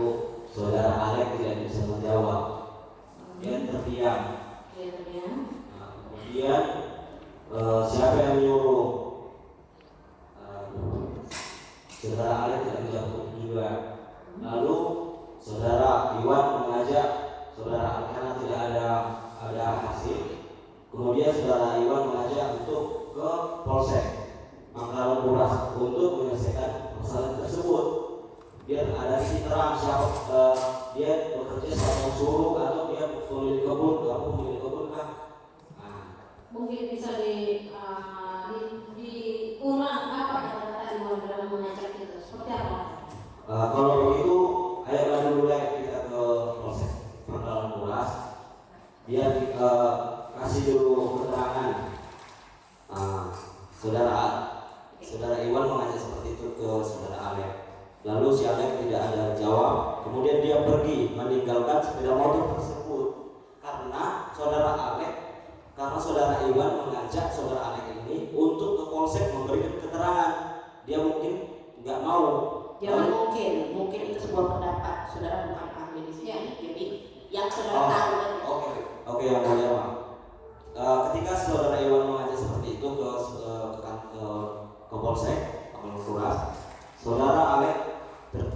saudara Alex tidak bisa menjawab. Dia terdiam. Nah, kemudian siapa yang menyuruh? Saudara Alex tidak menjawab juga. Lalu saudara Iwan mengajak saudara Alex karena tidak ada hasil. Kemudian saudara Iwan mengajak untuk ke Polsek Manggarai Puras untuk menyelesaikan masalah tersebut. Biar ada titik terang siapa dia bekerja sama suruh atau dia pemilik kebun, kamu pemilik kebun kan? Nah, Mungkin bisa diulang apa kata-kata Iwan dalam mengajak itu? Seperti apa? kalau begitu, ayo maju dulu kita ke Polsek Manggarai Puras. Biar kasih dulu keterangan. Saudara Iwan mengajak seperti itu ke saudara Alex. Lalu si Alex tidak ada jawab. Kemudian dia pergi meninggalkan sepeda motor tersebut karena saudara Iwan mengajak saudara Alex ini untuk ke Polsek memberikan keterangan. Dia mungkin nggak mau. Jangan mungkin itu sebuah pendapat, saudara bukan ahli di sini. Jadi yang saudara tahu. Oke, yang mulia Pak. Ketika saudara Iwan mengajak seperti itu ke Polsek Manggarai Puras, saudara Alex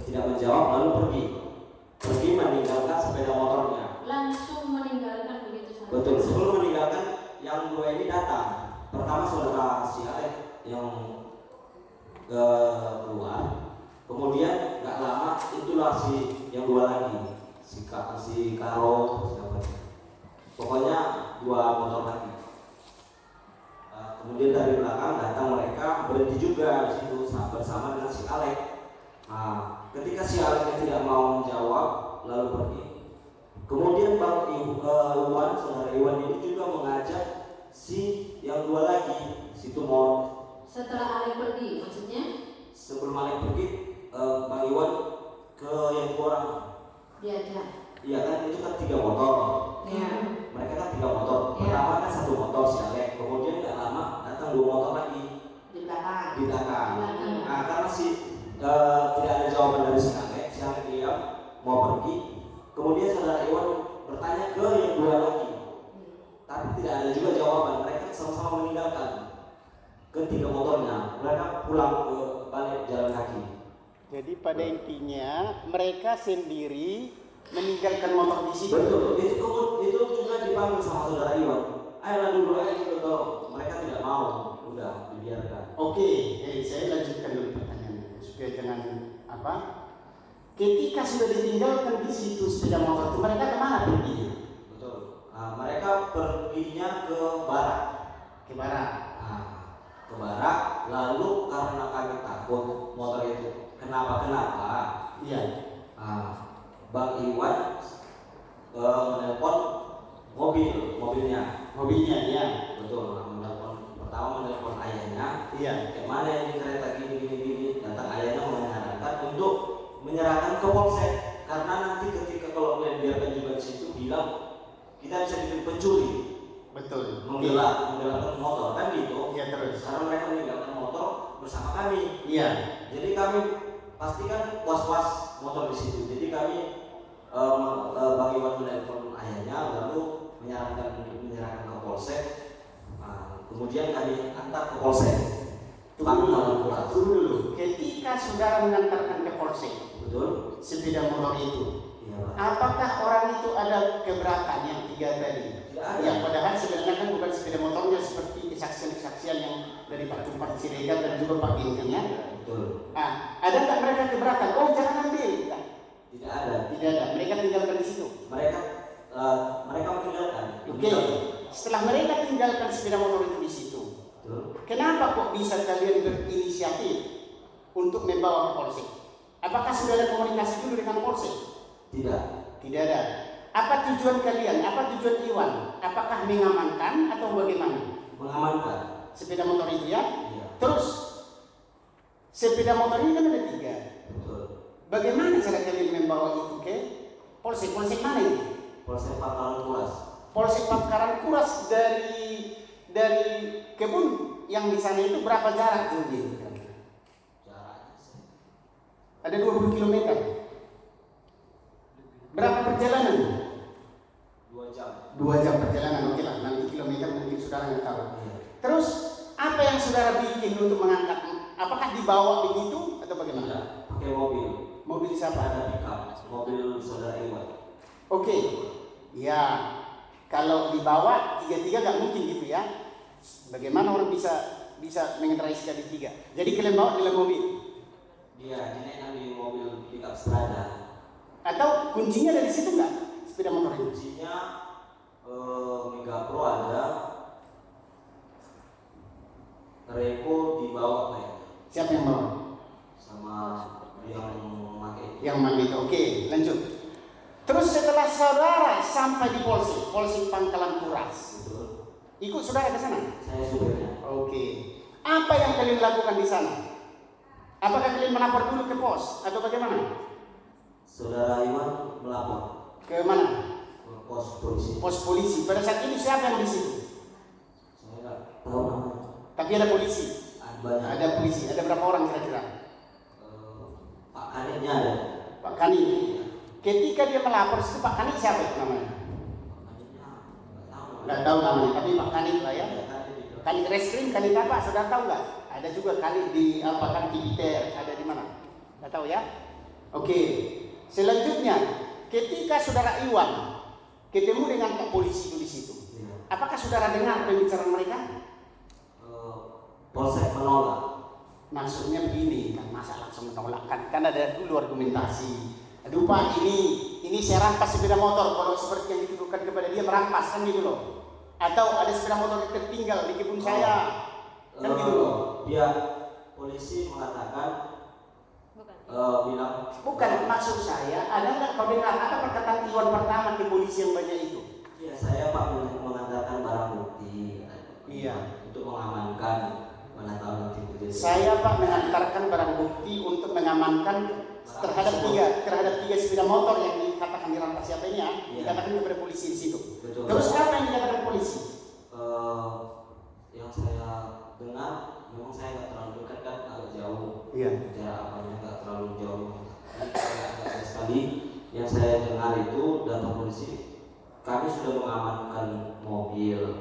tidak menjawab lalu pergi meninggalkan sepeda motornya. Langsung meninggalkan begitu saja. Betul, sebelum meninggalkan yang dua ini datang. Pertama saudara si Alex yang keluar, kemudian nggak lama itulah si yang dua lagi, si Karo, siapa? Pokoknya dua motor lagi. Kemudian dari belakang datang mereka berhenti juga di situ bersama dengan si Alex. Nah, ketika si Alex tidak mau menjawab lalu pergi. Kemudian Bang Iwan, saudara Iwan ini juga mengajak si yang dua lagi, si Tumor. Setelah Alex pergi, maksudnya? Sebelum Alex pergi, Bang Iwan ke yang dua orang. Diajak. Iya kan itu kan 3 motor. Ya. Mereka kan 3 motor. Ya. Pertama kan tapi tidak ada juga jawaban. Mereka sama-sama meninggalkan ketiga motornya, mereka pulang ke balik jalan kaki. Jadi pada intinya mereka sendiri meninggalkan motor di situ. Betul, itu juga dipanggil sama saudara Iwan. Ayolah dulu aja gitu, mereka tidak mau, udah dibiarkan. Oke, saya lanjutkan dulu pertanyaannya supaya jangan apa. Ketika sudah ditinggalkan di situ sepeda motor itu, mereka kemana perginya? Betul. Nah, mereka perginya ke barat. Ke barat. Nah, ke barat. Lalu karena kami takut motor itu kenapa? Iya. Bang Iwan menelpon mobilnya. Ya. Betul. Pertama menelpon ayahnya. Iya. Kayak mana ini kereta gini. Datang ayahnya menyarankan untuk menyerahkan ke polsek karena nanti ketika kalau kalian biarkan juga di situ bilang kita bisa jadi pencuri. Betul. Menggelapkan motor kan gitu. Iya terus. Karena mereka meninggalkan motor bersama kami. Iya. Jadi kami pastikan was-was motor di situ. Jadi kami Bang Iwan menelpon ayahnya lalu menyerahkan ke polsek. Kemudian kami antar ke polsek. Tunggu dulu. Ketika saudara mengantarkan ke polsek, Betul. sepeda motor itu, Iya, Pak. apakah orang itu ada keberatan yang 3 tadi? Tidak ada. Yang padahal sebenarnya kan bukan sepeda motornya seperti kesaksian-kesaksian yang dari Pak Tumpang Siregar dan juga Pak Ginting ya. Betul. Ada nggak mereka keberatan? Oh jangan ambil. Tidak. Tidak ada. Tidak ada. Mereka tinggalkan di situ. Mereka meninggalkan. Oke. Setelah mereka tinggalkan sepeda motor itu di situ, Betul. kenapa kok bisa kalian berinisiatif untuk membawa ke polsek? Apakah sudah ada komunikasi dulu dengan polsek? Tidak. Tidak ada. Apa tujuan kalian? Apa tujuan Iwan? Apakah mengamankan atau bagaimana? Mengamankan. Sepeda motor itu ya? Iya. Terus sepeda motor ini kan ada 3. Betul. Bagaimana cara kalian membawa itu ke polsek? Polsek mana ini? Polsek Pangkalan Kuras. Polsek Pangkalan Kuras dari kebun yang di sana itu berapa jarak itu? Jaraknya Ada 20 km. Berapa perjalanan? 2 jam. 2 jam perjalanan. Oke lah, nanti kilometer mungkin saudara nggak tahu. Iya. Terus apa yang saudara bikin untuk mengangkat? Apakah dibawa begitu atau bagaimana? Tidak. Pakai mobil. Mobil siapa? Ada pickup. Mobil saudara Iwan. Oke. Ya, kalau dibawa 3-3 nggak mungkin gitu ya. Bagaimana orang bisa mengenerasi kali 3? Jadi kalian bawa di dalam mobil? Dia dinaikkan di mobil pickup Strada. Atau kuncinya dari situ nggak? Sepeda motor itu? Kuncinya Mega Pro ada. Revo dibawa kayak. Siapa yang bawa? Sama yang memakai. Yang mana itu? Oke, lanjut. Terus setelah saudara sampai di Polsek Pangkalan Kuras, Betul. ikut saudara ke sana? Saya supirnya. Oke. Apa yang kalian lakukan di sana? Apakah kalian melapor dulu ke pos atau bagaimana? Saudara Iwan melapor Ke mana? ke pos polisi. Pos polisi. Pada saat itu siapa yang di situ? Saya nggak tahu namanya. Tapi ada polisi. Banyak. Ada polisi. Ada berapa orang kira-kira? Pak Kanitnya ada. Pak Kanit. Ketika dia melapor situ Pak Kanit siapa itu namanya? Kanitnya nggak tahu. Nggak tahu namanya. Tapi Pak Kanit lah ya. Ada Kanit itu. Kanit reskrim, Kanit apa? Saudara tahu nggak? Ada juga Kanit di apa kan di ITER. Ada di mana? Nggak tahu ya? Oke. Selanjutnya, ketika saudara Iwan ketemu dengan Pak polisi itu di situ, Iya. apakah saudara dengar pembicaraan mereka? Polsek menolak. Maksudnya begini, kan masa langsung menolak kan ada dulu argumentasi. Aduh Pak, ini saya rampas sepeda motor kalau seperti yang dituduhkan kepada dia merampas kan gitu loh. Atau ada sepeda motor yang tertinggal di kebun saya kan gitu loh. Pihak polisi mengatakan bilang Bukan maksud saya, ada nggak kau dengar apa perkataan Iwan pertama ke polisi yang banyak itu? ya saya Pak mengantarkan barang bukti Iya. untuk mengamankan mana tahu nanti terjadi. Saya Pak mengantarkan barang bukti untuk mengamankan terhadap tiga sepeda motor yang dikatakan dirampas siapa ini ya, Iya. dikatakan kepada polisi di situ. Betul. Terus apa yang dikatakan polisi? Yang saya dengar memang saya nggak terlalu dekat kan agak jauh. Iya. Jarak apanya nggak terlalu jauh. Agak sekali yang saya dengar itu data polisi kami sudah mengamankan mobil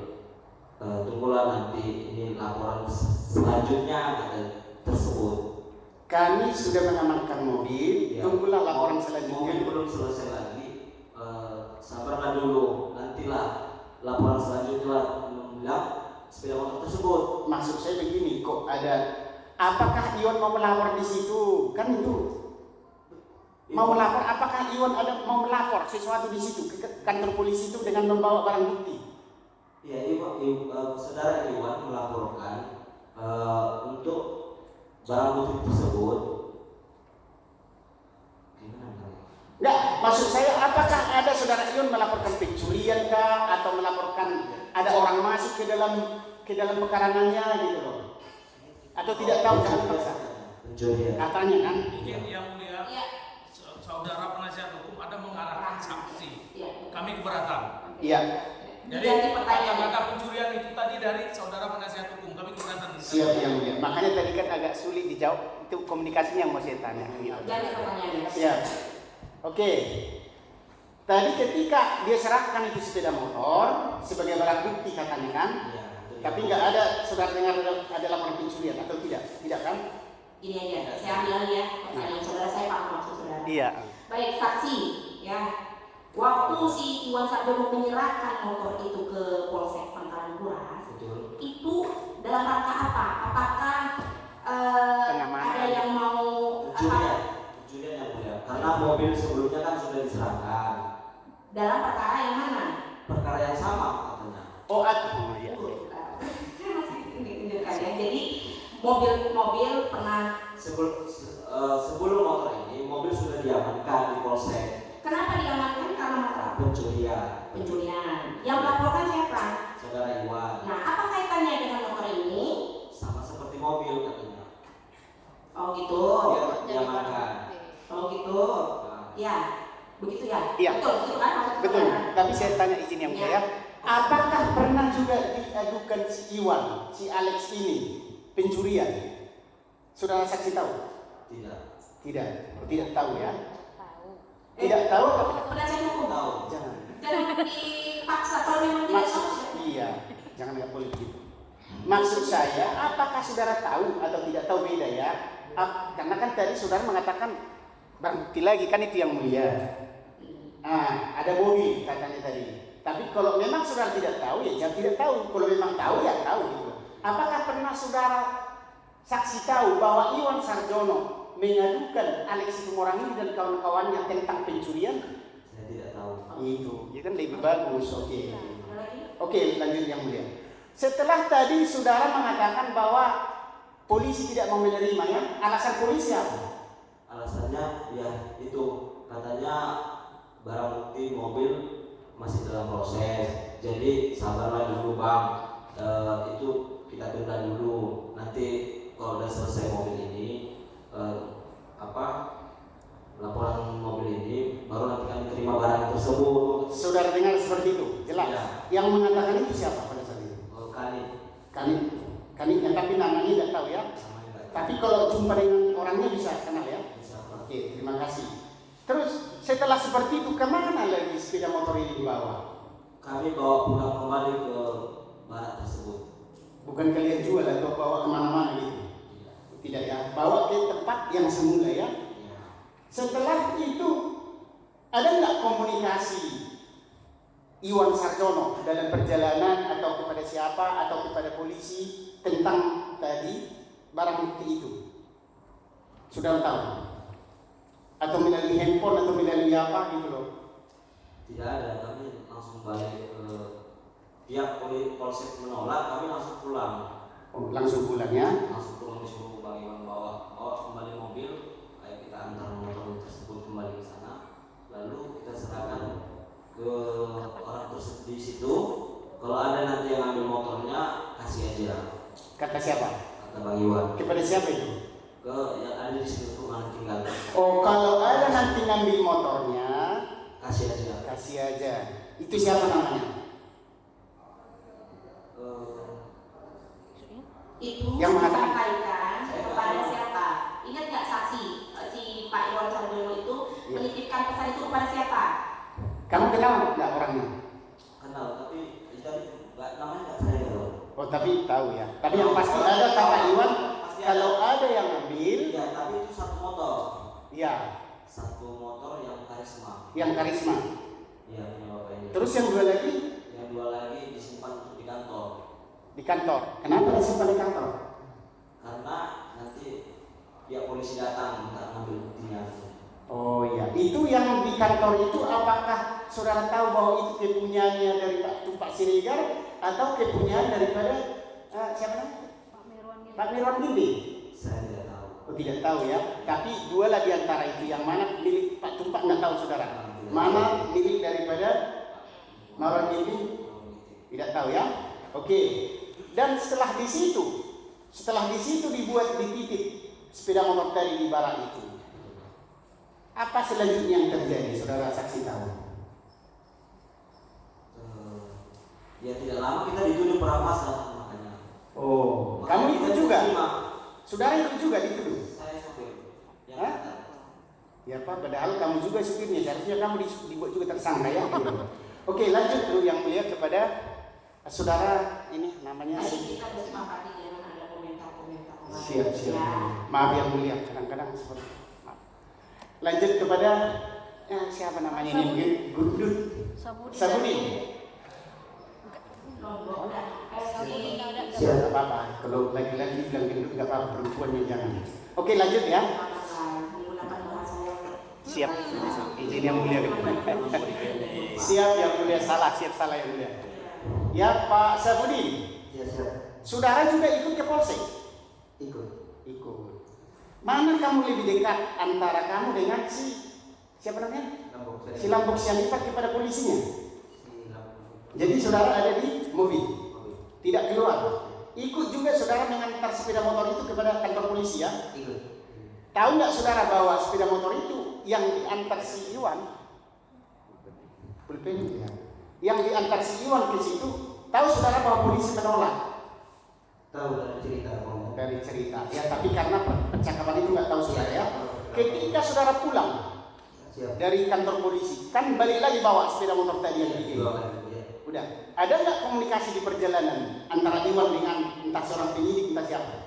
kami sudah mengamankan mobil, Ya. tunggulah laporan selanjutnya. Mungkin belum selesai lagi. Sabarlah dulu, nantilah laporan selanjutnya bilang sepeda motor tersebut. Maksud saya begini, kok ada, apakah Iwan mau melapor di situ? Kan itu mau melapor, apakah Iwan ada mau melapor sesuatu di situ ke kantor polisi itu dengan membawa barang bukti? Ya, saudara Iwan melaporkan untuk barang bukti tersebut. Enggak, maksud saya apakah ada saudara Iwan melaporkan pencurian kah atau melaporkan ada orang masuk ke dalam pekarangannya gitu loh? Atau tidak tahu jangan paksa. Pencurian. Katanya kan? Izin yang mulia, Iya. saudara penasihat hukum ada mengarahkan saksi. Iya. Kami keberatan. Iya. Jadi Jadi pertanyaan. kata-kata pencurian itu tadi dari saudara penasihat hukum, kami keberatan. Siap yang mulia. Makanya tadi kan agak sulit dijawab, itu komunikasinya yang mau saya tanya. Gitu. Jadi pertanyaannya. Siap. Oke. Tadi ketika dia serahkan itu sepeda motor sebagai barang bukti katanya kan? Ya, Tapi nggak ada saudara dengar ada laporan pencurian atau tidak? Tidak kan? Ini aja, saya ambil lagi ya pertanyaan saudara, saya paham maksud saudara. Iya. Baik, saksi ya. Waktu si Iwan Sarjono menyerahkan motor itu ke Polsek Pangkalan Kuras, betul. itu dalam rangka apa? Apakah Pengamanan. ada yang mau Pencurian yang mulia. Karena mobil sebelumnya kan sudah diserahkan. dalam perkara yang mana? Perkara yang sama katanya. Oh, iya. Saya masih tunjukkan ya. Jadi mobil pernah. Sebelum motor ini, mobil sudah diamankan di Polsek. Kenapa diamankan? Karena masalah Pencurian. Yang melaporkan siapa? Saudara Iwan. Nah, apa kaitannya dengan motor ini? Sama seperti mobil katanya. Oh gitu. Dia diamankan. Oh gitu. Nah, Ya, begitu ya. Iya. Betul, itu kan maksud Betul. saudara. Tapi saya tanya izin yang mulia ya. Apakah pernah juga diadukan si Iwan, si Alex ini pencurian? Saudara saksi tahu? tidak. Tidak tahu ya. Tidak tahu atau tidak? Penasihat hukum. Tahu. Jangan. Jangan dipaksa kalau memang tidak Maksud tahu. iya, jangan nggak boleh begitu. Maksud saya, apakah saudara tahu atau tidak tahu beda ya? Karena kan tadi saudara mengatakan barang bukti lagi kan itu yang mulia. Ada mobil katanya tadi. Tapi kalau memang saudara tidak tahu ya jangan tidak tahu. Kalau memang tahu ya tahu gitu. Apakah pernah saudara saksi tahu bahwa Iwan Sarjono mengadukan Alex Tumorang dan kawan-kawannya tentang pencurian? Saya tidak tahu. Itu, ya kan lebih bagus. Oke. Ada lagi? Oke, lanjut yang mulia. Setelah tadi saudara mengatakan bahwa polisi tidak mau menerima ya, alasan polisi apa? Alasannya ya itu katanya barang bukti mobil masih dalam proses. Jadi sabarlah dulu bang. Itu kita tunda dulu. Nanti kalau udah selesai mobil ini laporan mobil ini baru nanti kami terima barang tersebut. Saudara dengar seperti itu, jelas. Ya. Yang mengatakan itu siapa pada saat itu? Kami yang tapi namanya tidak tahu ya. Tapi kalau jumpa dengan orangnya bisa kenal ya. Oke, terima kasih. Terus setelah seperti itu kemana lagi sepeda motor ini dibawa? Kami bawa pulang kembali ke barat tersebut. Bukan kalian jual atau bawa kemana-mana gitu? Tidak ya, bawa ke tempat yang semula ya. Setelah itu ada nggak komunikasi Iwan Sarjono dalam perjalanan atau kepada siapa atau kepada polisi tentang tadi barang bukti itu? Sudah tahu? Atau melalui handphone atau melalui apa gitu loh? Tidak ada, kami langsung balik ke pihak polsek menolak, kami langsung pulang. Oh, langsung pulang ya? Langsung pulang disuruh Bang Iwan bawa kembali mobil, kayak kita antar motor tersebut kembali ke sana, lalu kita serahkan ke orang tersebut di situ. Kalau ada nanti yang ambil motornya kasih aja. Kata siapa? Kata Bang Iwan. Kepada siapa itu? Ke yang ada di situ tuh mana tinggal. Oh, kalau ada nanti ngambil motornya Kasih aja. kasih aja. Itu siapa namanya? Itu Yang mengatakan- disampaikan kepada siapa? Ingat nggak saksi si Pak Iwan Sarjono itu Iya. menitipkan pesan itu kepada siapa? Kamu kenal nggak orangnya? Kenal, tapi namanya nggak saya tahu. Oh, tapi tahu ya. Tapi yang pasti ada kata Iwan, Pasti kalau ada yang ambil, Iya, tapi itu satu Iya. Satu motor yang karisma. Yang karisma. Iya, punya bapak ini. Terus yang dua lagi? Yang dua lagi disimpan untuk di kantor. Di kantor. Kenapa disimpan di kantor? Karena nanti pihak polisi datang minta ngambil buktinya. Oh iya, itu yang di kantor itu apakah saudara tahu bahwa itu kepunyaannya dari Pak Siregar atau kepunyaan daripada siapa namanya? Pak Mirwan Gindi? Saya tidak tahu. Oh, tidak tahu ya. Tapi dua lah di antara itu, yang mana milik Pak Tumpak nggak tahu saudara. Mana milik daripada Mirwan Gindi? Tidak tahu ya. Oke. Dan setelah di situ dibuat dititip sepeda motor tadi di barak itu. Apa selanjutnya yang terjadi, saudara saksi tahu? Ya tidak lama kita dituduh perampasan makanya. Oh, Makanya kamu ikut juga? terima. Saudara ikut juga dituduh? Saya sopir. Yang Hah? antar. Ya Pak, padahal kamu juga supirnya, seharusnya kamu dibuat juga tersangka ya. Oke, lanjut dulu yang mulia kepada saudara ini namanya. Tadi kita sudah sepakati jangan ada komentar-komentar. Siap. Ya. Maaf yang mulia, kadang-kadang seperti maaf. Lanjut kepada siapa namanya ini mungkin Gurdut Sabudi. Siapa apa? Kalau lagi-lagi bilang gendut nggak apa-apa, perempuannya jangan. Oke, lanjut ya. Siap. Izin yang mulia. Siap yang mulia, salah yang mulia. Ya Pak Sabudi. Ya siap. Saudara juga ikut ke polsek? Ikut. Mana kamu lebih dekat antara kamu dengan siapa namanya? Si Lambok Sianipar kepada polisinya? Jadi saudara ada di mobil, tidak keluar. Ikut juga saudara mengantar sepeda motor itu kepada kantor polisi ya? Ikut. Tahu nggak saudara bahwa sepeda motor itu yang diantar si Iwan? Pulpen ya. Yang diantar si Iwan ke situ, tahu saudara bahwa polisi menolak? Tahu dari cerita. Ya, tapi karena percakapan itu nggak tahu saudara ya. Ketika saudara pulang dari kantor polisi, kan balik lagi bawa sepeda motor tadi yang bikin. Udah. Ada nggak komunikasi di perjalanan antara Iwan dengan entah seorang penyidik entah siapa?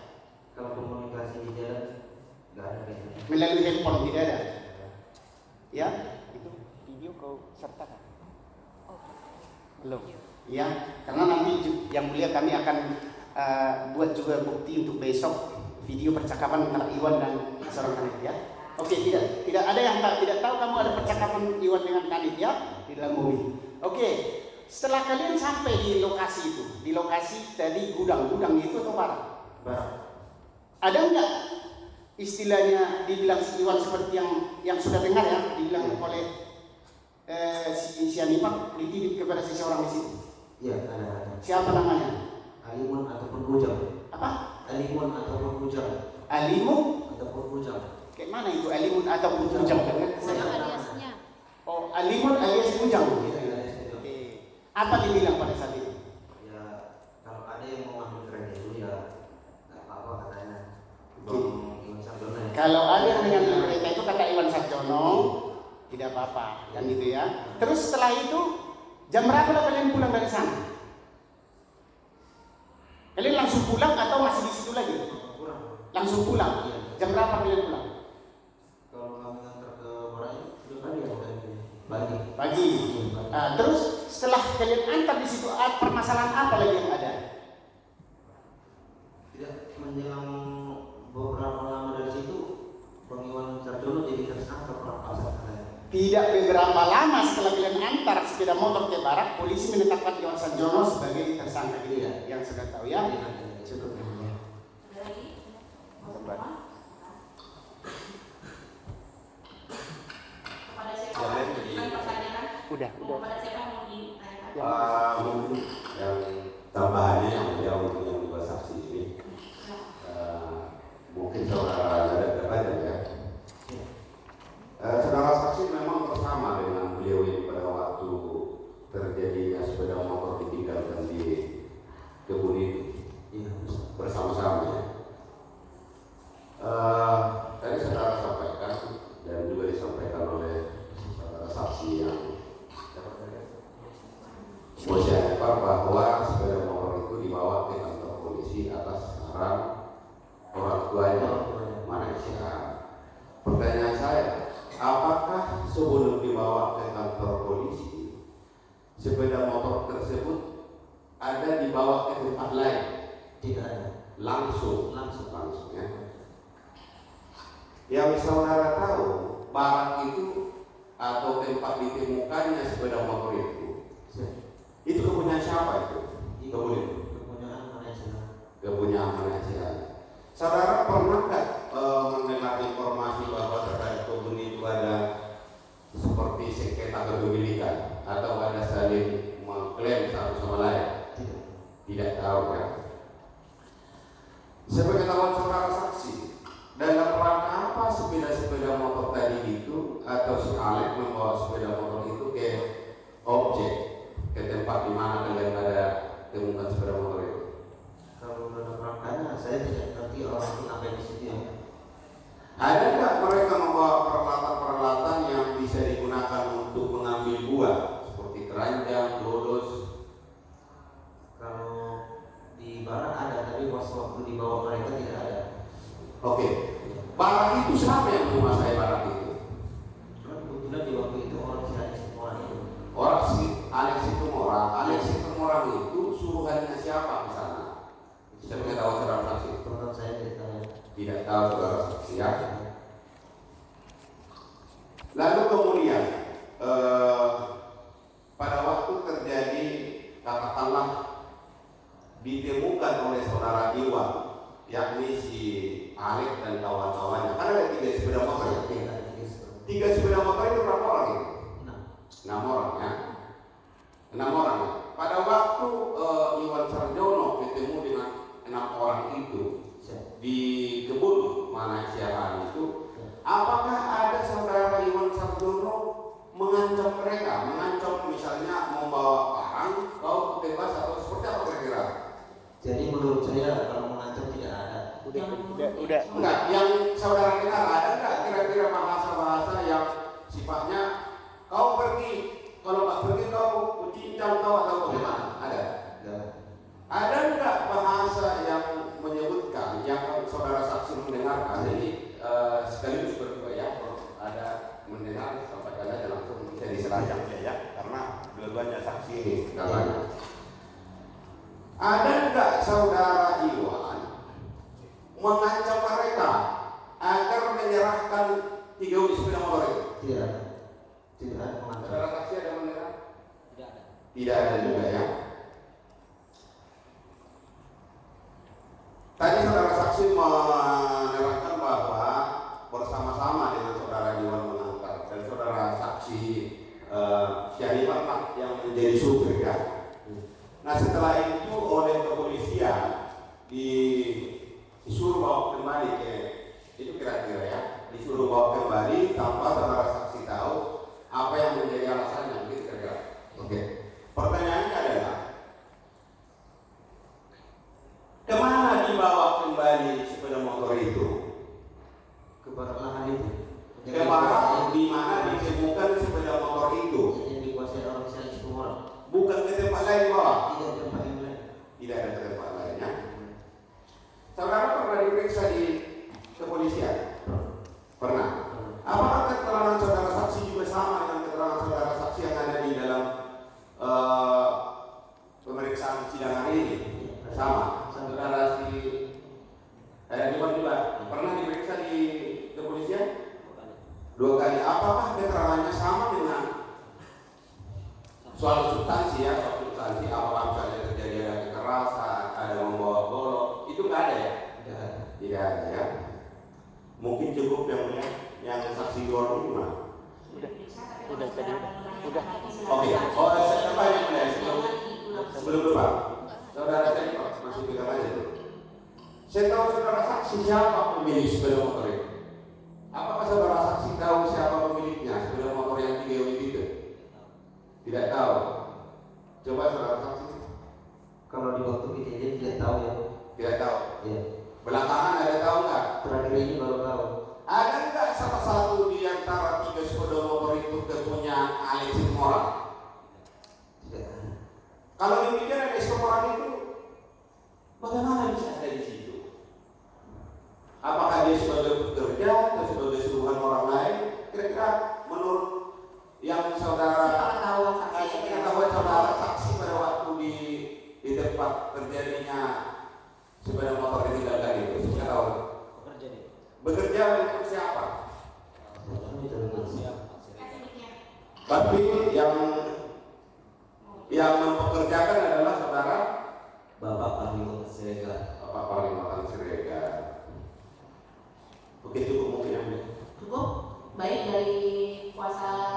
Kalau komunikasi di jalan nggak ada kayaknya. Melalui handphone tidak ada. Ya, itu video kau sertakan. Belum. Ya, karena nanti yang mulia kami akan buat juga bukti untuk besok video percakapan antara Iwan dan seorang kanit ya. Oke, tidak ada yang tidak tahu kamu ada percakapan Iwan dengan kanit ya di dalam mobil. Oke, setelah kalian sampai di lokasi itu, di lokasi tadi gudang itu atau barak? Ada enggak istilahnya dibilang si Iwan seperti yang sudah dengar ya, dibilang oleh si Sianipar dititip kepada seseorang di situ? Iya, ada. Siapa namanya? Alimun ataupun Bujang. Apa? Alimun ataupun Bujang. Alimun Ataupun Bujang. kayak mana itu Alimun ataupun Bujang? aliasnya. Oh, Alimun alias Bujang. Oke. Apa dibilang pada saat itu? Ya, kalau ada yang mau ambil kredit dulu ya nggak apa-apa katanya. Iwan Sarjono ya. Kalau ada yang mengambil kereta itu kata Iwan Sarjono, tidak apa-apa, kan gitu ya. Terus setelah itu jam berapa kalian pulang dari sana? Kalian langsung pulang atau masih di situ lagi? Langsung pulang. Jam berapa kalian pulang? Kalau kami ngantar ke Borai itu kan ya pagi. Pagi. Nah, terus setelah kalian antar di situ, permasalahan apa lagi yang ada? Tidak menjelang beberapa lama dari situ, Bang Iwan Sarjono jadi tersangka perampasan. Tidak beberapa lama setelah kalian antar sepeda motor ke barak, polisi menetapkan Iwan Sarjono sebagai tersangka gitu ya, yang sudah tahu ya. Cukup. Kepada siapa yang pertanyaan? Udah. Kepada siapa yang mau ditanyakan? Yang tambahannya yang untuk yang dua saksi ini, mungkin saudara dapat ya. Saudara saksi memang bersama dengan beliau ini pada waktu terjadinya sepeda motor ditinggalkan di kebun itu. Iya, Bersama-sama ya. Tadi saudara sampaikan dan juga disampaikan oleh saksi yang Bosianipar bahwa sepeda motor itu dibawa dibawa ke tempat lain? Tidak ada. Langsung ya. Yang saudara tahu, barang itu atau tempat ditemukannya sepeda motor itu kepunyaan siapa itu? Kepunyaan Malaysia. Saudara pernah nggak mendengar informasi bahwa terkait kebun itu ada seperti sengketa kepemilikan atau ada saling mengklaim satu sama lain? Tidak tahu ya. Sebagai kawan saudara saksi, dalam rangka apa sepeda motor tadi itu atau si Alek membawa sepeda motor itu ke objek, ke tempat di mana kalian ada temukan sepeda motor itu? Kalau dalam rangkanya saya tidak ngerti orang itu apa di situ ya. Ada nggak mereka membawa peralatan-peralatan yang bisa digunakan untuk mengambil buah seperti keranjang, dodos? Kalau di barat ada, tapi waktu dibawa mereka tidak ada. Oke. Barang itu siapa yang menguasai barang itu? Kebetulan di waktu itu orang Situmorang itu. Orang si Alex Situmorang. Alex Situmorang itu suruhannya siapa di sana? Sebagai tahu saudara saksi? Menurut saya tidak tahu saudara saksi ya. Lalu kemudian pada waktu terjadi katakanlah ditemukan oleh saudara Iwan, yakni si Alek dan kawan-kawannya. Kan ada 3 sepeda motor ya? 3 sepeda motor itu berapa orang itu? 6 orang ya. 6 orang ya. Pada waktu Iwan Sarjono ketemu dengan 6 orang itu di kebun Malaysia itu, apakah ada saudara Iwan Sarjono mengancam mereka? Mengancam misalnya membawa barang, kau bebas atau seperti apa kira-kira? Jadi menurut saya kalau mengancam tidak ada. Udah. Enggak, yang saudara kenal ada enggak kira-kira bahasa-bahasa yang sifatnya kau pergi, kalau nggak pergi kau cincang kau atau bagaimana? Ada? Ada enggak bahasa yang menyebutkan yang saudara saksi mendengarkan? Jadi sekaligus berdua ya, ada mendengar sampai ada langsung bisa diserahkan ya, karena dua-duanya saksi ini namanya. Ada enggak saudara Iwan mengancam mereka agar menyerahkan 3 unit sepeda motor itu? Tidak ada mengancam. Saudara saksi ada mendengar? Tidak ada. Tidak ada juga ya. Tadi saudara saksi menerangkan bahwa bersama-sama dengan saudara Iwan mengantar dan saudara saksi Syarifah yang menjadi supir ya. Nah setelah itu oleh kepolisian disuruh bawa kembali ke itu kira-kira ya, disuruh bawa kembali tanpa saudara saksi tahu apa yang menjadi alasannya gitu kira-kira. Oke. Pertanyaannya adalah kemana dibawa kembali sepeda motor itu? Ke barat lahan itu. Ke barat di mana ditemukan sepeda motor itu? Yang dikuasai orang Situmorang. Bukan ke tempat lain bawah? Tidak ada tempat yang lain. Tidak ada tempat lainnya. Saudara pernah diperiksa di kepolisian? Pernah. Apakah keterangan saudara saksi juga sama dengan keterangan saudara saksi yang ada di dalam pemeriksaan sidang hari ini? Sama. Saudara si Iwan juga pernah diperiksa di kepolisian? 2 kali. Apakah keterangannya sama dengan soal substansi ya, soal substansi apakah misalnya terjadi ada kekerasan, ada membawa golok, itu nggak ada ya? Tidak ada ya. Mungkin cukup yang saksi luar itu mah. Udah tadi udah. Oke. Oh, saya tanya mulai sebelum lupa. Saudara saya masih pegang aja dulu. Saya tahu saudara saksi siapa pemilik sepeda motor itu. Apakah saudara saksi tahu siapa pemiliknya sepeda motor yang 3 unit itu? Tidak tahu. Coba saudara saksi. Kalau di waktu kejadian tidak tahu ya. Tidak tahu. Iya. Belakangan ada tahu nggak? Terakhir ini baru tahu. Ada nggak salah satu di antara 3 sepeda motor itu kepunyaan Alex Situmorang? Tidak. Kalau demikian Alex Situmorang itu bagaimana bisa ada di situ? Apakah dia sebagai pekerja atau sebagai suruhan orang lain? Kira-kira menurut yang saudara saudara saksi pada waktu di tempat terjadinya sepeda motor ditinggalkan itu? Saya tahu. Bekerja untuk siapa? Tapi yang mempekerjakan adalah saudara Bapak Parlimen Siregar. Bapak Parlimen Siregar. Begitu kemungkinannya. Cukup baik dari kuasa